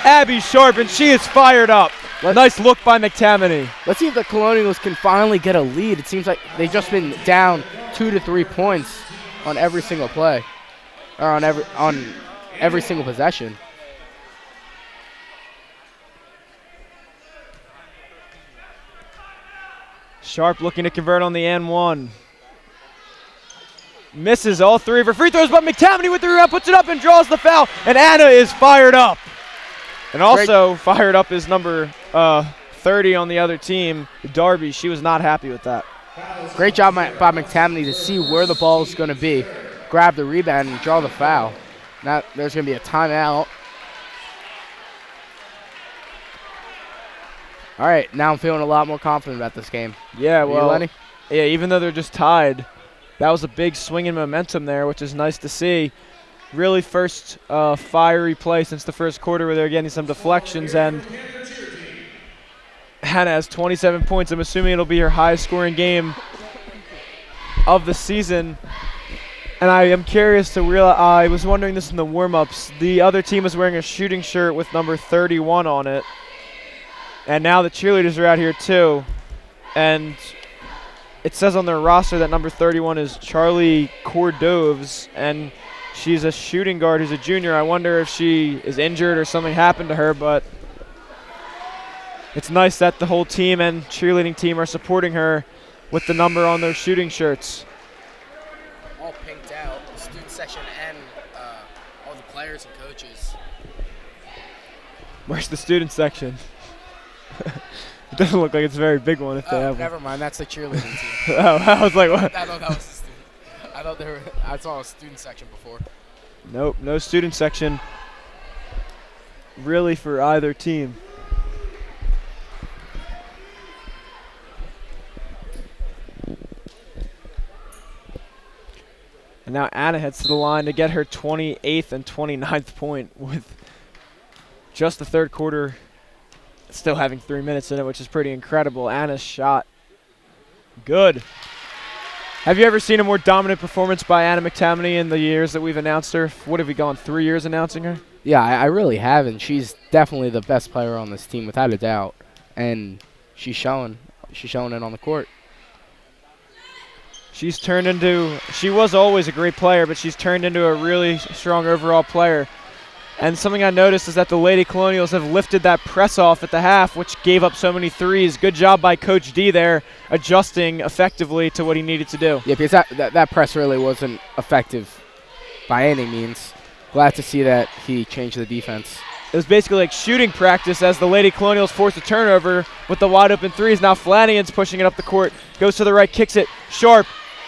Abby Sharp, and she is fired up. Nice look by McTammany. Let's see if the Colonials can finally get a lead. It seems like they've just been down 2 to 3 points on every single play, or on every single possession. Sharp looking to convert on the N1. Misses all 3 of her free throws, but McTammany with the rebound puts it up and draws the foul, and Anna is fired up. And also fired up is number 30 on the other team, Darby. She was not happy with that. Great job by McTammany to see where the ball is going to be, grab the rebound, and draw the foul. Now there's going to be a timeout. All right, now I'm feeling a lot more confident about this game. Yeah, well, Lenny? Yeah, even though they're just tied, that was a big swing in momentum there, which is nice to see. Really first fiery play since the first quarter where they're getting some deflections, and Hannah has 27 points. I'm assuming it'll be her highest scoring game of the season. And I am curious to realize, I was wondering this in the warm-ups, the other team was wearing a shooting shirt with number 31 on it. And now the cheerleaders are out here too. And it says on their roster that number 31 is Charlie Cordoves, and she's a shooting guard who's a junior. I wonder if she is injured or something happened to her, but it's nice that the whole team and cheerleading team are supporting her with the number on their shooting shirts. All pinked out, the student section and all the players and coaches. Where's the student section? It doesn't look like it's a very big one if they have one. Never mind, that's the cheerleading team. Oh, I was like, what? I thought that was the student. I saw a student section before. Nope, no student section really for either team. And now Anna heads to the line to get her 28th and 29th point with just the third quarter still having 3 minutes in it, which is pretty incredible. Anna's shot, good. Have you ever seen a more dominant performance by Anna McTammany in the years that we've announced her? What have we gone, 3 years announcing her? Yeah, I really haven't. She's definitely the best player on this team, without a doubt. And she's showing it on the court. She's turned into, she was always a great player, but she's turned into a really strong overall player. And something I noticed is that the Lady Colonials have lifted that press off at the half, which gave up so many threes. Good job by Coach D there, adjusting effectively to what he needed to do. Yeah, because that press really wasn't effective by any means. Glad to see that he changed the defense. It was basically like shooting practice as the Lady Colonials forced a turnover with the wide open threes. Now Flanagan's pushing it up the court, goes to the right, kicks it. Sharp,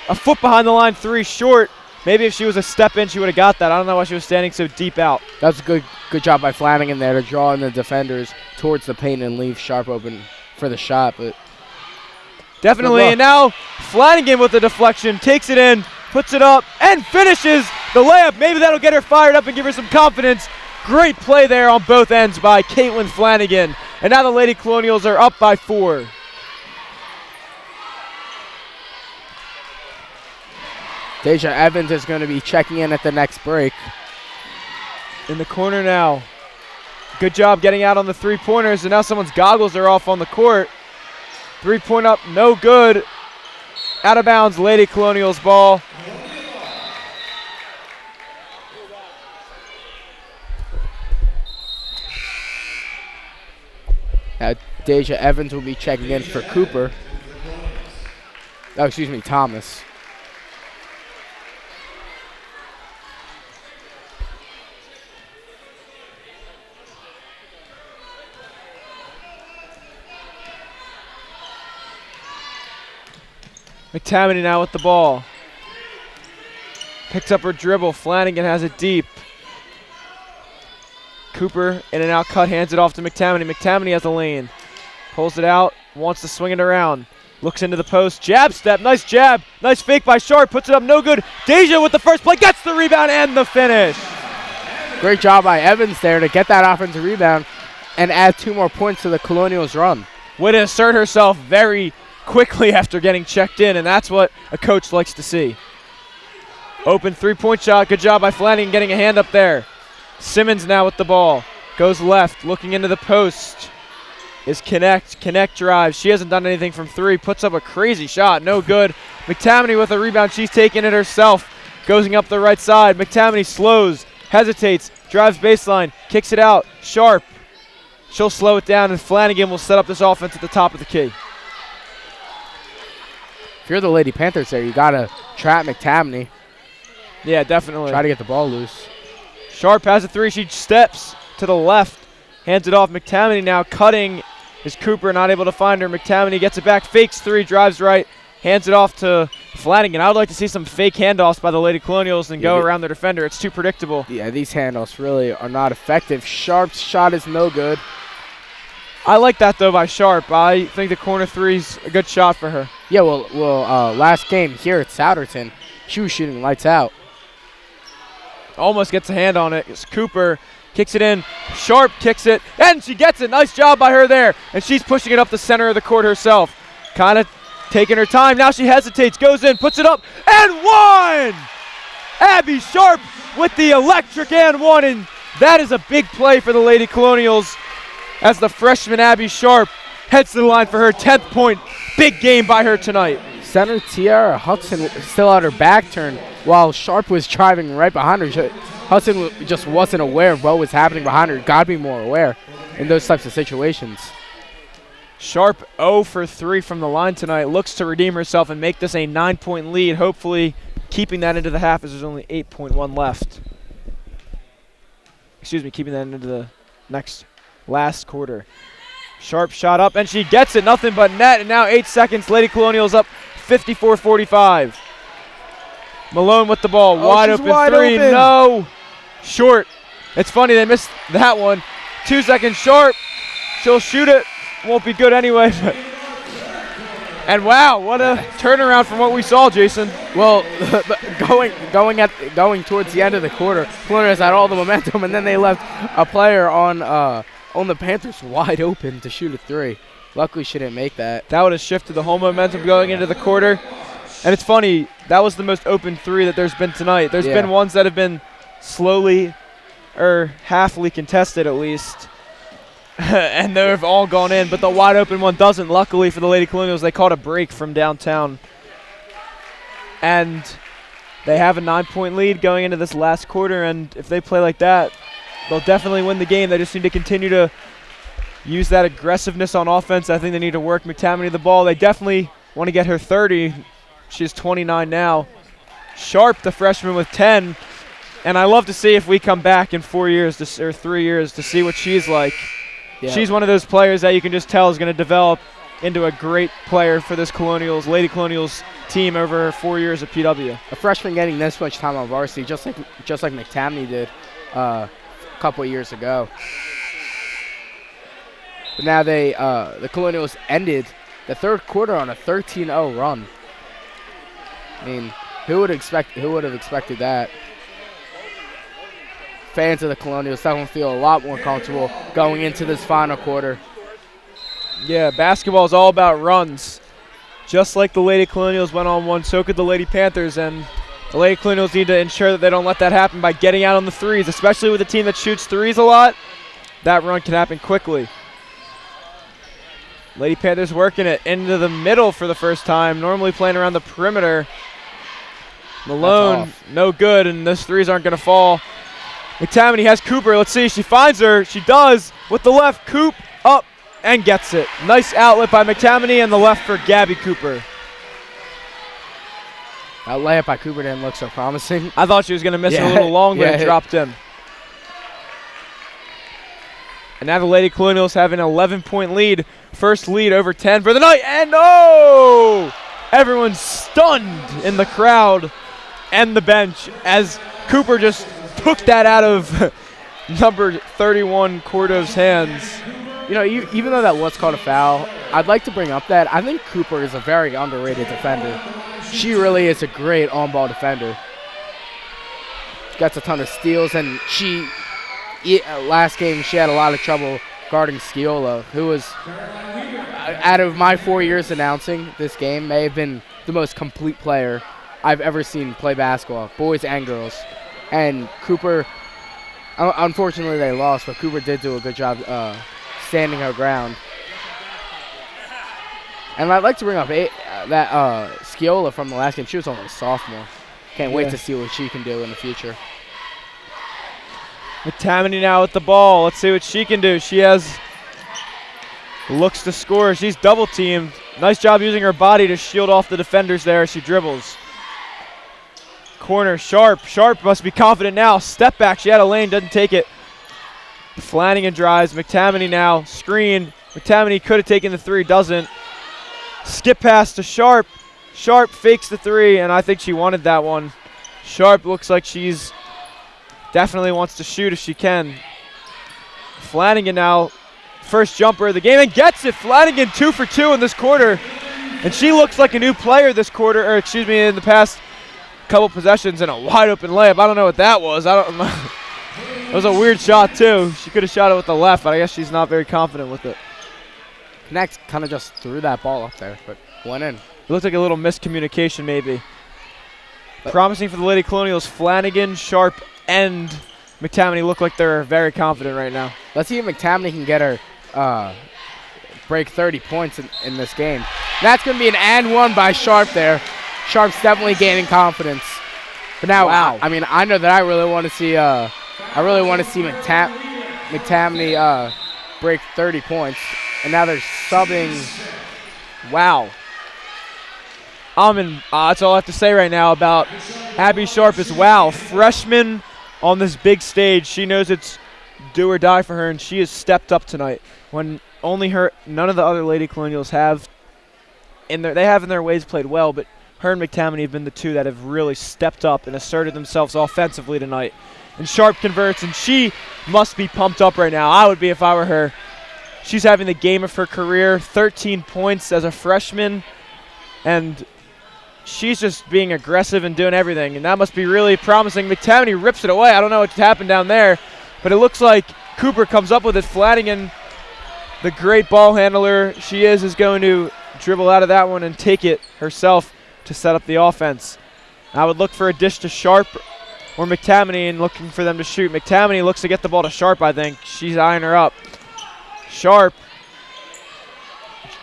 a foot behind the line, 3 short. Maybe if she was a step in, she would have got that. I don't know why she was standing so deep out. That was a good job by Flanagan there to draw in the defenders towards the paint and leave Sharp open for the shot. But definitely, and now Flanagan with the deflection, takes it in, puts it up, and finishes the layup. Maybe that'll get her fired up and give her some confidence. Great play there on both ends by Caitlin Flanagan. And now the Lady Colonials are up by 4. Deja Evans is going to be checking in at the next break. In the corner now. Good job getting out on the three-pointers, and now someone's goggles are off on the court. 3-point up, no good. Out of bounds, Lady Colonials ball. Now Deja Evans will be checking in for Cooper. Oh, excuse me, Thomas. McTavish now with the ball. Picks up her dribble. Flanagan has it deep. Cooper in and out cut, hands it off to McTavish. McTavish has the lane. Pulls it out, wants to swing it around. Looks into the post, jab step, nice jab. Nice fake by Sharp, puts it up, no good. Deja with the first play, gets the rebound and the finish. Great job by Evans there to get that offensive rebound and add 2 more points to the Colonials' run. Way to assert herself very quickly after getting checked in, and that's what a coach likes to see. Open 3-point shot, good job by Flanagan getting a hand up there. Simmons now with the ball, goes left, looking into the post. Is Connect drives, she hasn't done anything from 3, puts up a crazy shot, no good. McTavish with a rebound, she's taking it herself, going up the right side. McTavish slows, hesitates, drives baseline, kicks it out, Sharp. She'll slow it down, and Flanagan will set up this offense at the top of the key. If you're the Lady Panthers there, you got to trap McTavish. Yeah, definitely. Try to get the ball loose. Sharp has a 3. She steps to the left, hands it off. McTavish now cutting. Is Cooper not able to find her? McTavish gets it back, fakes 3, drives right, hands it off to Flanagan. I would like to see some fake handoffs by the Lady Colonials and go around their defender. It's too predictable. Yeah, these handoffs really are not effective. Sharp's shot is no good. I like that, though, by Sharp. I think the corner 3's a good shot for her. Yeah, well, last game here at Souderton, she was shooting lights out. Almost gets a hand on it. It's Cooper kicks it in. Sharp kicks it, and she gets it. Nice job by her there. And she's pushing it up the center of the court herself. Kind of taking her time. Now she hesitates, goes in, puts it up, and 1! Abby Sharp with the electric and 1, and that is a big play for the Lady Colonials as the freshman Abby Sharp heads to the line for her 10th point. Big game by her tonight. Center Tiara Hudson still had her back turned while Sharp was driving right behind her. Hudson just wasn't aware of what was happening behind her. Got to be more aware in those types of situations. Sharp 0 for 3 from the line tonight. Looks to redeem herself and make this a 9-point lead, hopefully keeping that into the half as there's only 8.1 left. Excuse me, keeping that into the last quarter. Sharp shot up, and she gets it. Nothing but net, and now 8 seconds. Lady Colonials up 54-45. Malone with the ball, wide open 3, no. Short. It's funny, they missed that one. 2 seconds, Sharp. She'll shoot it. Won't be good anyway. And wow, what a turnaround from what we saw, Jason. Well, going towards the end of the quarter, Colonials had all the momentum, and then they left a player on the Panthers wide open to shoot a 3. Luckily, she didn't make that. That would have shifted the whole momentum going into the quarter. And it's funny, that was the most open 3 that there's been tonight. There's been ones that have been slowly or halfly contested at least. And they've all gone in, but the wide open one doesn't. Luckily for the Lady Colonials, they caught a break from downtown. And they have a 9-point lead going into this last quarter, and if they play like that, they'll definitely win the game. They just need to continue to use that aggressiveness on offense. I think they need to work McTavish the ball. They definitely want to get her 30. She's 29 now. Sharp, the freshman, with 10. And I love to see if we come back in 4 years or 3 years to see what she's like. Yeah. She's one of those players that you can just tell is going to develop into a great player for this Lady Colonials team over 4 years at PW. A freshman getting this much time on varsity, just like McTavish did a couple of years ago. But now the Colonials ended the third quarter on a 13-0 run. I mean, who would have expected that? fans of the Colonials definitely feel a lot more comfortable going into this final quarter. Yeah, basketball is all about runs. Just like the Lady Colonials went on one, so could the Lady Panthers, and the Lady Colonials need to ensure that they don't let that happen by getting out on the threes, especially with a team that shoots threes a lot. That run can happen quickly. Lady Panthers working it into the middle for the first time, normally playing around the perimeter. Malone, no good, and those threes aren't going to fall. McTamaney has Cooper. Let's see, she finds her. She does with the left. Coop up and gets it. Nice outlet by McTamaney and the left for Gabby Cooper. That layup by Cooper didn't look so promising. I thought she was going to miss it a little longer and dropped in. And now the Lady Colonials have an 11-point lead. First lead over 10 for the night. And oh! Everyone's stunned in the crowd and the bench as Cooper just took that out of number 31 Cordo's hands. You know, even though that was called a foul, I'd like to bring up that I think Cooper is a very underrated defender. She really is a great on-ball defender. She gets a ton of steals, and last game she had a lot of trouble guarding Sciola, who was, out of my 4 years announcing this game, may have been the most complete player I've ever seen play basketball, boys and girls. And Cooper, unfortunately they lost, but Cooper did do a good job standing her ground. And I'd like to bring up that Sciola from the last game. She was only a sophomore. Can't wait to see what she can do in the future. McTamaney now with the ball. Let's see what she can do. She looks to score. She's double teamed. Nice job using her body to shield off the defenders there as she dribbles. Corner, Sharp. Sharp must be confident now. Step back. She had a lane, doesn't take it. Flanagan drives. McTamaney now. Screen. McTamaney could have taken the three, doesn't. Skip pass to Sharp. Sharp fakes the three, and I think she wanted that one. Sharp looks like she's definitely wants to shoot if she can. Flanagan now. First jumper of the game and gets it. Flanagan 2 for 2 in this quarter. And she looks like a new player this quarter, or excuse me, in the past couple possessions, and a wide open layup. I don't know what that was. It was a weird shot too. She could have shot it with the left, but I guess she's not very confident with it. Connect kind of just threw that ball up there, but went in. It looked like a little miscommunication maybe. Promising for the Lady Colonials. Flanagan, Sharp, and McTamaney look like they're very confident right now. Let's see if McTamaney can get her break 30 points in this game. That's going to be an and one by Sharp there. Sharp's definitely gaining confidence. But now, wow. I mean, I know that I really want to see McTamaney break 30 points. And now they're subbing. Wow. That's all I have to say right now about Abby Sharp is wow. Freshman on this big stage. She knows it's do or die for her, and she has stepped up tonight when only her, none of the other Lady Colonials have. They have in their ways played well, but her and McTamaney have been the two that have really stepped up and asserted themselves offensively tonight. And Sharp converts, and she must be pumped up right now. I would be if I were her. She's having the game of her career, 13 points as a freshman, and she's just being aggressive and doing everything, and that must be really promising. McTamaney rips it away. I don't know what happened down there, but it looks like Cooper comes up with it. Flanagan, the great ball handler she is going to dribble out of that one and take it herself to set up the offense. I would look for a dish to Sharp or McTamaney and looking for them to shoot. McTamaney looks to get the ball to Sharp, I think. She's eyeing her up. Sharp.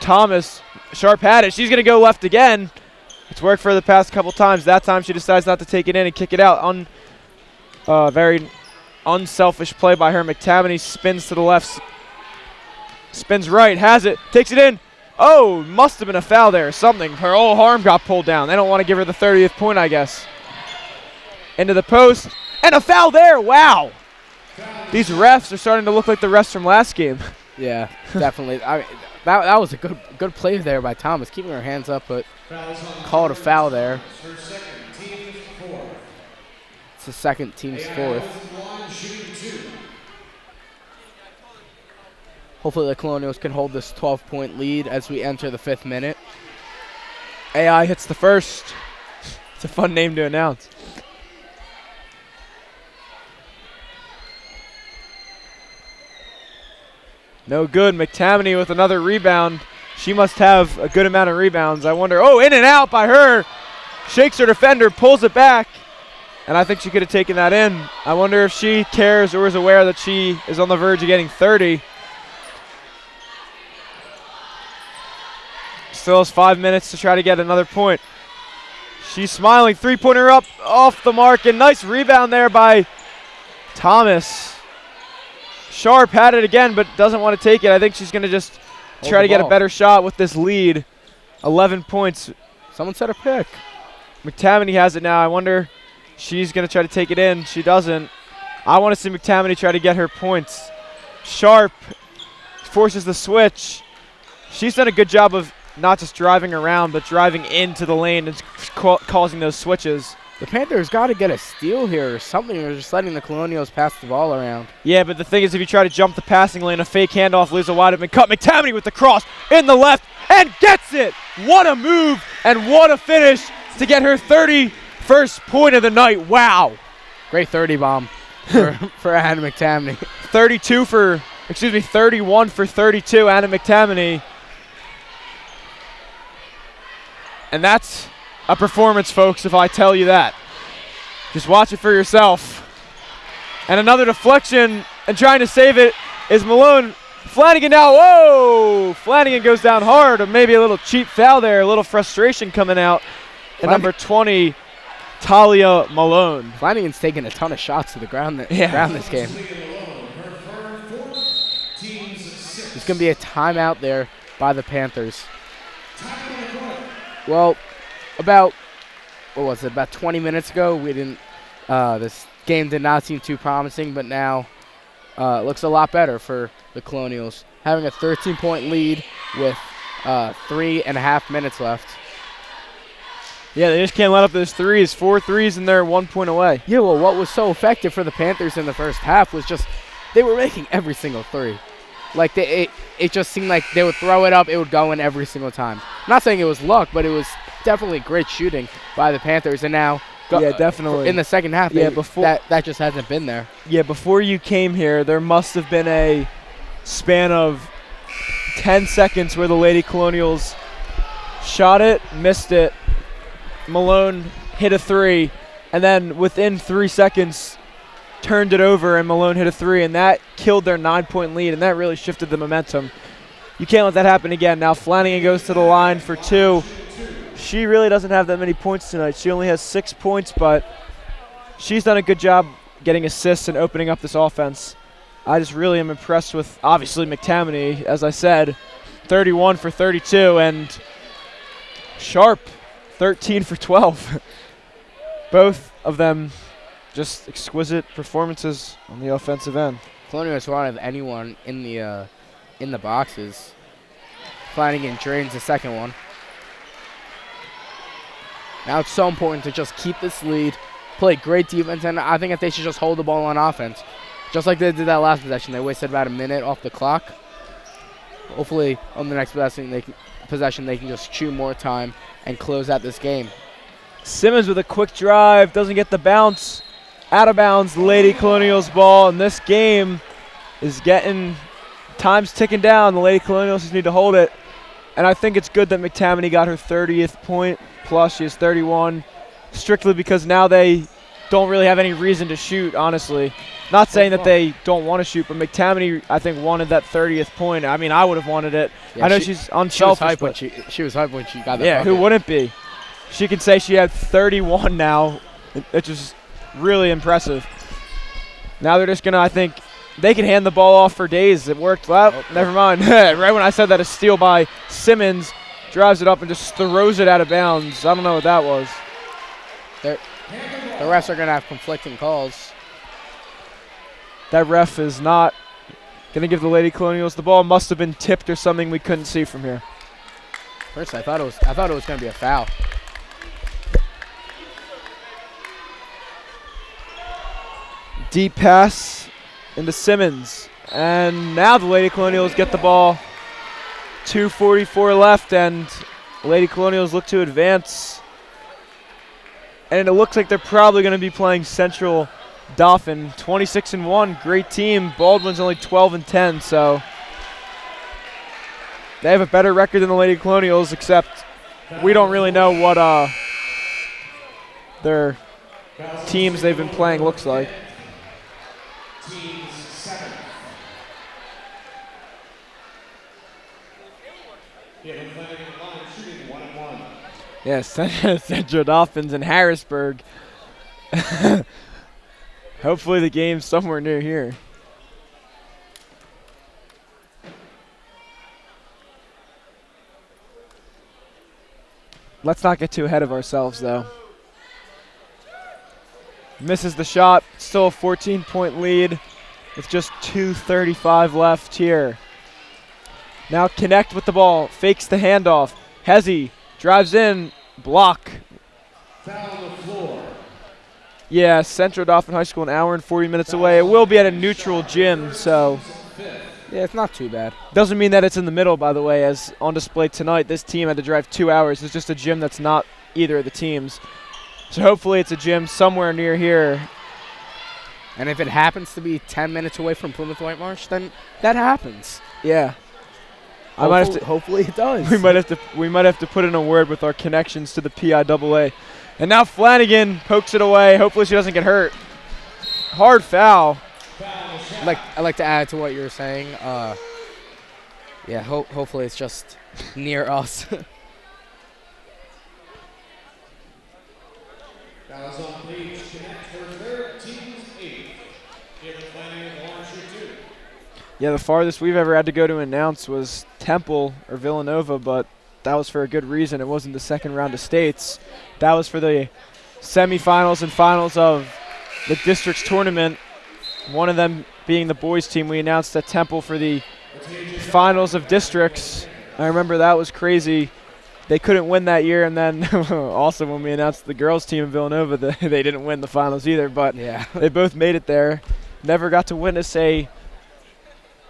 Thomas. Sharp had it. She's going to go left again. It's worked for her the past couple times. That time she decides not to take it in and kick it out. Very unselfish play by her. McTamaney spins to the left. Spins right. Has it. Takes it in. Oh, must have been a foul there or something. Her whole arm got pulled down. They don't want to give her the 30th point, I guess. Into the post. And a foul there. Wow. These refs are starting to look like the refs from last game. Yeah, definitely. That was a good play there by Thomas, keeping her hands up, but called a foul there. It's the second team's fourth. Hopefully the Colonials can hold this 12-point lead as we enter the 5th minute. AI hits the first. It's a fun name to announce. No good. McTamaney with another rebound. She must have a good amount of rebounds. I wonder. Oh, in and out by her. Shakes her defender, pulls it back. And I think she could have taken that in. I wonder if she cares or is aware that she is on the verge of getting 30. Still has 5 minutes to try to get another point. She's smiling. Three-pointer up off the mark. And nice rebound there by Thomas. Sharp had it again, but doesn't want to take it. I think she's going to just try to get a better shot with this lead. 11 points. Someone set a pick. McTamaney has it now. I wonder she's going to try to take it in. She doesn't. I want to see McTamaney try to get her points. Sharp forces the switch. She's done a good job of not just driving around, but driving into the lane and causing those switches. The Panthers got to get a steal here or something, or just letting the Colonials pass the ball around. Yeah, but the thing is, if you try to jump the passing lane, a fake handoff leaves a wide open cut. McTamaney with the cross in the left and gets it. What a move and what a finish to get her 31st point of the night. Wow. Great 30 bomb for Anna McTamaney. 31 for 32, Anna McTamaney. And that's a performance, folks, if I tell you that. Just watch it for yourself. And another deflection, and trying to save it is Malone. Flanagan now, whoa! Flanagan goes down hard, or maybe a little cheap foul there, a little frustration coming out. And number 20, Talia Malone. Flanagan's taking a ton of shots to the ground, ground this game. There's going to be a timeout there by the Panthers. Well, about 20 minutes ago, we didn't. This game did not seem too promising, but now it looks a lot better for the Colonials, having a 13-point lead with 3.5 minutes left. Yeah, they just can't let up those threes. 4 threes, and they're 1 point away. Yeah, well, what was so effective for the Panthers in the first half was just they were making every single three. Like, it just seemed like they would throw it up, it would go in every single time. I'm not saying it was luck, but it was definitely great shooting by the Panthers. And now, definitely in the second half, that just hasn't been there. Yeah, before you came here, there must have been a span of 10 seconds where the Lady Colonials shot it, missed it. Malone hit a three, and then within 3 seconds, turned it over, and Malone hit a three, and that killed their 9-point lead, and that really shifted the momentum. You can't let that happen again. Now Flanagan goes to the line for 2. She really doesn't have that many points tonight. She only has 6 points, but she's done a good job getting assists and opening up this offense. I just really am impressed with, obviously, McTamaney, as I said, 31 for 32, and Sharp, 13 for 12. Both of them just exquisite performances on the offensive end. Colonials wanted anyone in the boxes. Flanagan drains the second one. Now it's so important to just keep this lead, play great defense, and I think that they should just hold the ball on offense. Just like they did that last possession. They wasted about a minute off the clock. Hopefully on the next possession they can just chew more time and close out this game. Simmons with a quick drive, doesn't get the bounce. Out of bounds, Lady Colonials ball, and this game is getting, time's ticking down. The Lady Colonials just need to hold it. And I think it's good that McTamaney got her 30th point, plus she has 31, strictly because now they don't really have any reason to shoot, honestly. Not saying that they don't want to shoot, but McTamaney, I think, wanted that 30th point. I mean, I would have wanted it. Yeah, I know she's unselfish. She was hyped when she got that. Yeah, who wouldn't be? She can say she had 31 now, which is really impressive. Now they're just going to, I think, they can hand the ball off for days. It worked. Well, never mind. Right when I said that, a steal by Simmons, drives it up and just throws it out of bounds. I don't know what that was. The refs are going to have conflicting calls. That ref is not going to give the Lady Colonials the ball. Must have been tipped or something we couldn't see from here. First, I thought it was going to be a foul. Deep pass into Simmons. And now the Lady Colonials get the ball. 2:44 left, and Lady Colonials look to advance. And it looks like they're probably going to be playing Central Dauphin. 26-1, great team. Baldwin's only 12-10, so They have a better record than the Lady Colonials, except we don't really know what their teams they've been playing looks like. Teams 7. Kevin Flanagan line shooting 1-1. Yes, Central Dolphins in Harrisburg. Hopefully the game's somewhere near here. Let's not get too ahead of ourselves, though. Misses the shot. Still a 14-point lead with just 2:35 left here. Now Connect with the ball. Fakes the handoff. Hezzy drives in. Block. Foul on the floor. Yeah, Central Dauphin High School, an hour and 40 minutes away. It will be at a neutral gym, so Yeah, it's not too bad. doesn't mean that it's in the middle, by the way, as on display tonight. This team had to drive 2 hours. It's just a gym that's not either of the teams. So hopefully it's a gym somewhere near here. And if it happens to be 10 minutes away from Plymouth Whitemarsh, then that happens. Yeah. Hopefully it does. We might have to put in a word with our connections to the PIAA. And now Flanagan pokes it away. Hopefully she doesn't get hurt. Hard foul. I'd like to add to what you were saying. Yeah, hopefully it's just near us. Fouls on page Connect for their team's 8th. Kevin Flanagan line shoot 2. Yeah, the farthest we've ever had to go to announce was Temple or Villanova, but that was for a good reason. It wasn't the second round of states. That was for the semifinals and finals of the districts tournament. One of them being the boys team. We announced at Temple for the finals of districts. I remember that was crazy. They couldn't win that year, and then also when we announced the girls team in Villanova, they didn't win the finals either, but Yeah. they both made it there. Never got to witness a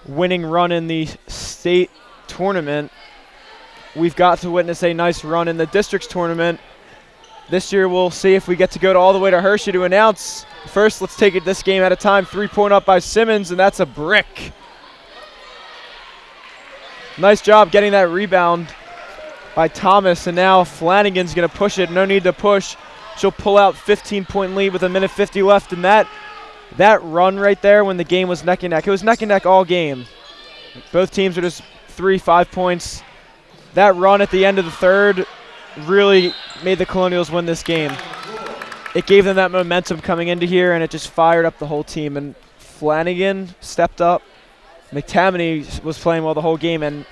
winning run in the state tournament. We've got to witness a nice run in the districts tournament. This year we'll see if we get to go all the way to Hershey to announce. First, let's take it this game at a time. 3-point up by Simmons, and that's a brick. Nice job getting that rebound by Thomas, and now Flanagan's going to push it. No need to push. She'll pull out 15-point lead with 1:50 left, and that run right there when the game was neck and neck. It was neck and neck all game. Both teams are just 3-5 points. That run at the end of the third really made the Colonials win this game. It gave them that momentum coming into here, and it just fired up the whole team. And Flanagan stepped up. McTammany was playing well the whole game, and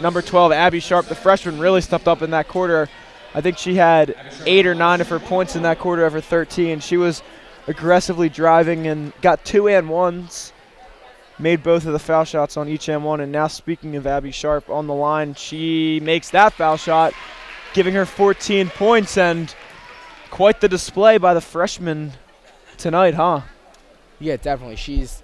number 12, Abby Sharp, the freshman, really stepped up in that quarter. I think she had 8 or 9 of her points in that quarter of her 13. She was aggressively driving and got 2 and 1s. Made both of the foul shots on each and one. And now speaking of Abby Sharp on the line, she makes that foul shot, giving her 14 points, and quite the display by the freshman tonight, huh? Yeah, definitely. She's,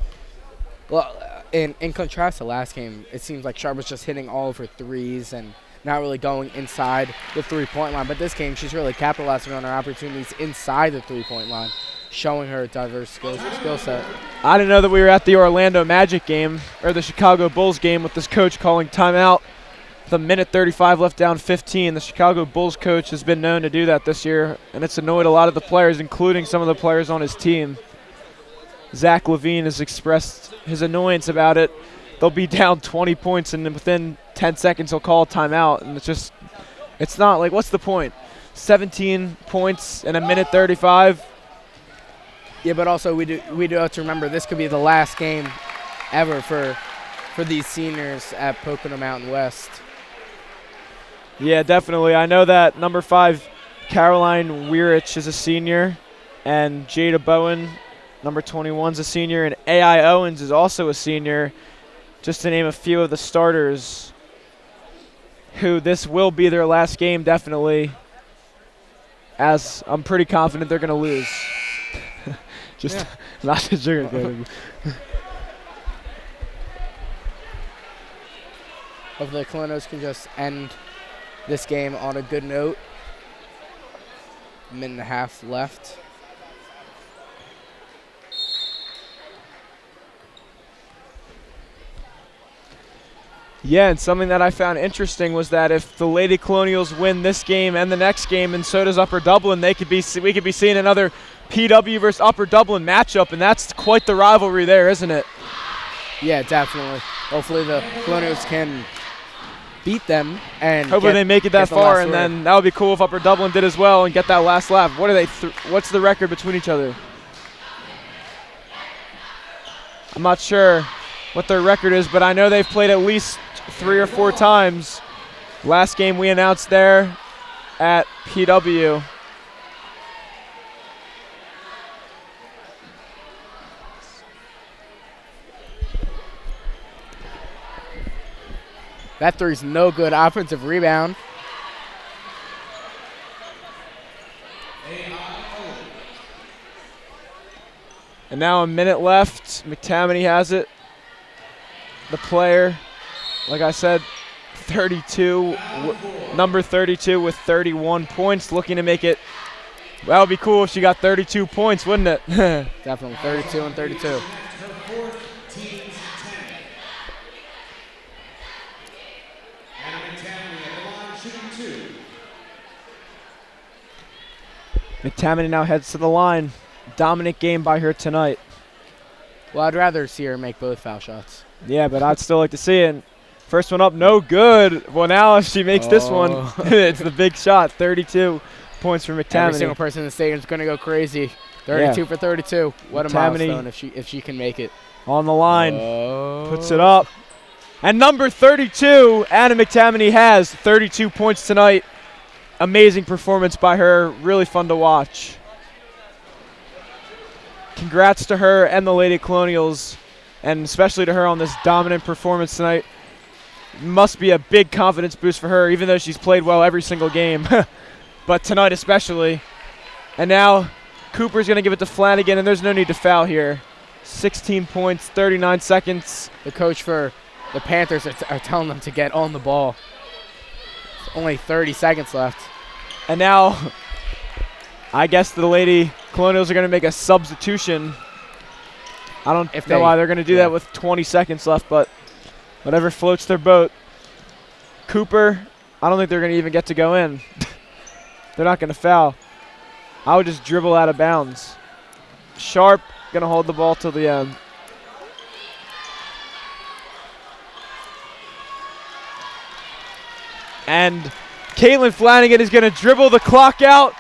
well, in contrast to last game, it seems like Sharp was just hitting all of her threes and not really going inside the three-point line. But this game, she's really capitalizing on her opportunities inside the three-point line, showing her a diverse skill set. I didn't know that we were at the Orlando Magic game, or the Chicago Bulls game, with this coach calling timeout with 1:35 left, down 15. The Chicago Bulls coach has been known to do that this year, and it's annoyed a lot of the players, including some of the players on his team. Zach Levine has expressed his annoyance about it. They'll be down 20 points, and within 10 seconds he'll call a timeout, and it's not like, what's the point? 17 points in 1:35. Yeah, but also we do have to remember this could be the last game ever for these seniors at Pocono Mountain West. Yeah, definitely. I know that number 5, Caroline Weirich, is a senior, and Jada Bowen, number 21, is a senior, and A.I. Owens is also a senior, just to name a few of the starters who this will be their last game, definitely, as I'm pretty confident they're going to lose. Just not to sugarcoat it. Hopefully the Colonials can just end this game on a good note. A minute and a half left. Yeah, and something that I found interesting was that if the Lady Colonials win this game and the next game, and so does Upper Dublin, we could be seeing another PW versus Upper Dublin matchup, and that's quite the rivalry there, isn't it? Yeah, definitely. Hopefully the Colonials can beat them and hopefully they make it that far, and then that would be cool if Upper Dublin did as well and get that last lap. What are they? What's the record between each other? I'm not sure what their record is, but I know they've played at least 3 or 4 times. Last game we announced there at PW. That three's no good. Offensive rebound. And now a minute left. McTammany has it. The player, like I said, 32, number 32 with 31 points, looking to make it. That would be cool if she got 32 points, wouldn't it? Definitely 32 and 32. McTammany now heads to the line. Dominant game by her tonight. Well, I'd rather see her make both foul shots. Yeah, but I'd still like to see it. First one up, no good. Well, now if she makes this one, it's the big shot. 32 points for McTammany. Every single person in the stadium is going to go crazy. 32 for 32. What a milestone if she can make it. On the line, puts it up. And number 32, Anna McTammany, has 32 points tonight. Amazing performance by her. Really fun to watch. Congrats to her and the Lady Colonials, and especially to her on this dominant performance tonight. Must be a big confidence boost for her, even though she's played well every single game. But tonight especially. And now Cooper's going to give it to Flanagan, and there's no need to foul here. 16 points, 39 seconds. The coach for the Panthers are telling them to get on the ball. It's only 30 seconds left. And now I guess the Lady Colonials are going to make a substitution. I don't know why they're going to do that with 20 seconds left, but whatever floats their boat. Cooper, I don't think they're going to even get to go in. They're not going to foul. I would just dribble out of bounds. Sharp going to hold the ball till the end. And Caitlin Flanagan is going to dribble the clock out.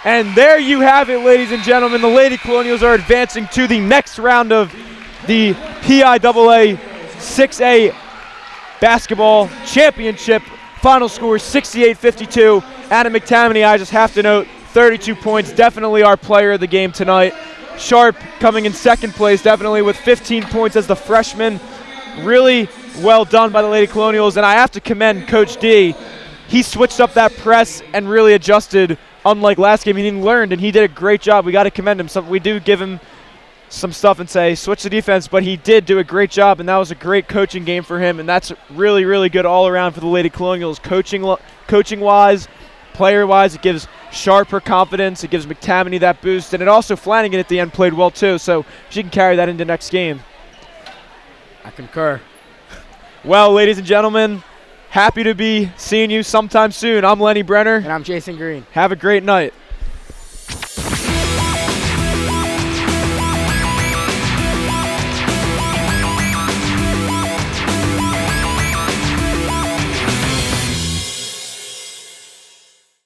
And there you have it, ladies and gentlemen. The Lady Colonials are advancing to the next round of the PIAA 6A Basketball Championship. Final score 68-52. Anna McTammany, I just have to note, 32 points. Definitely our player of the game tonight. Sharp coming in second place, definitely with 15 points as the freshman. Really well done by the Lady Colonials. And I have to commend Coach D. He switched up that press and really adjusted. Unlike last game, he learned, and he did a great job. We got to commend him. So we do give him some stuff and say switch the defense, but he did do a great job, and that was a great coaching game for him, and that's really, really good all around for the Lady Colonials. Coaching-wise, player-wise, it gives Sharp her confidence. It gives McTammany that boost, and it also Flanagan at the end played well too, so she can carry that into next game. I concur. Well, ladies and gentlemen, happy to be seeing you sometime soon. I'm Lenny Brenner. And I'm Jason Green. Have a great night.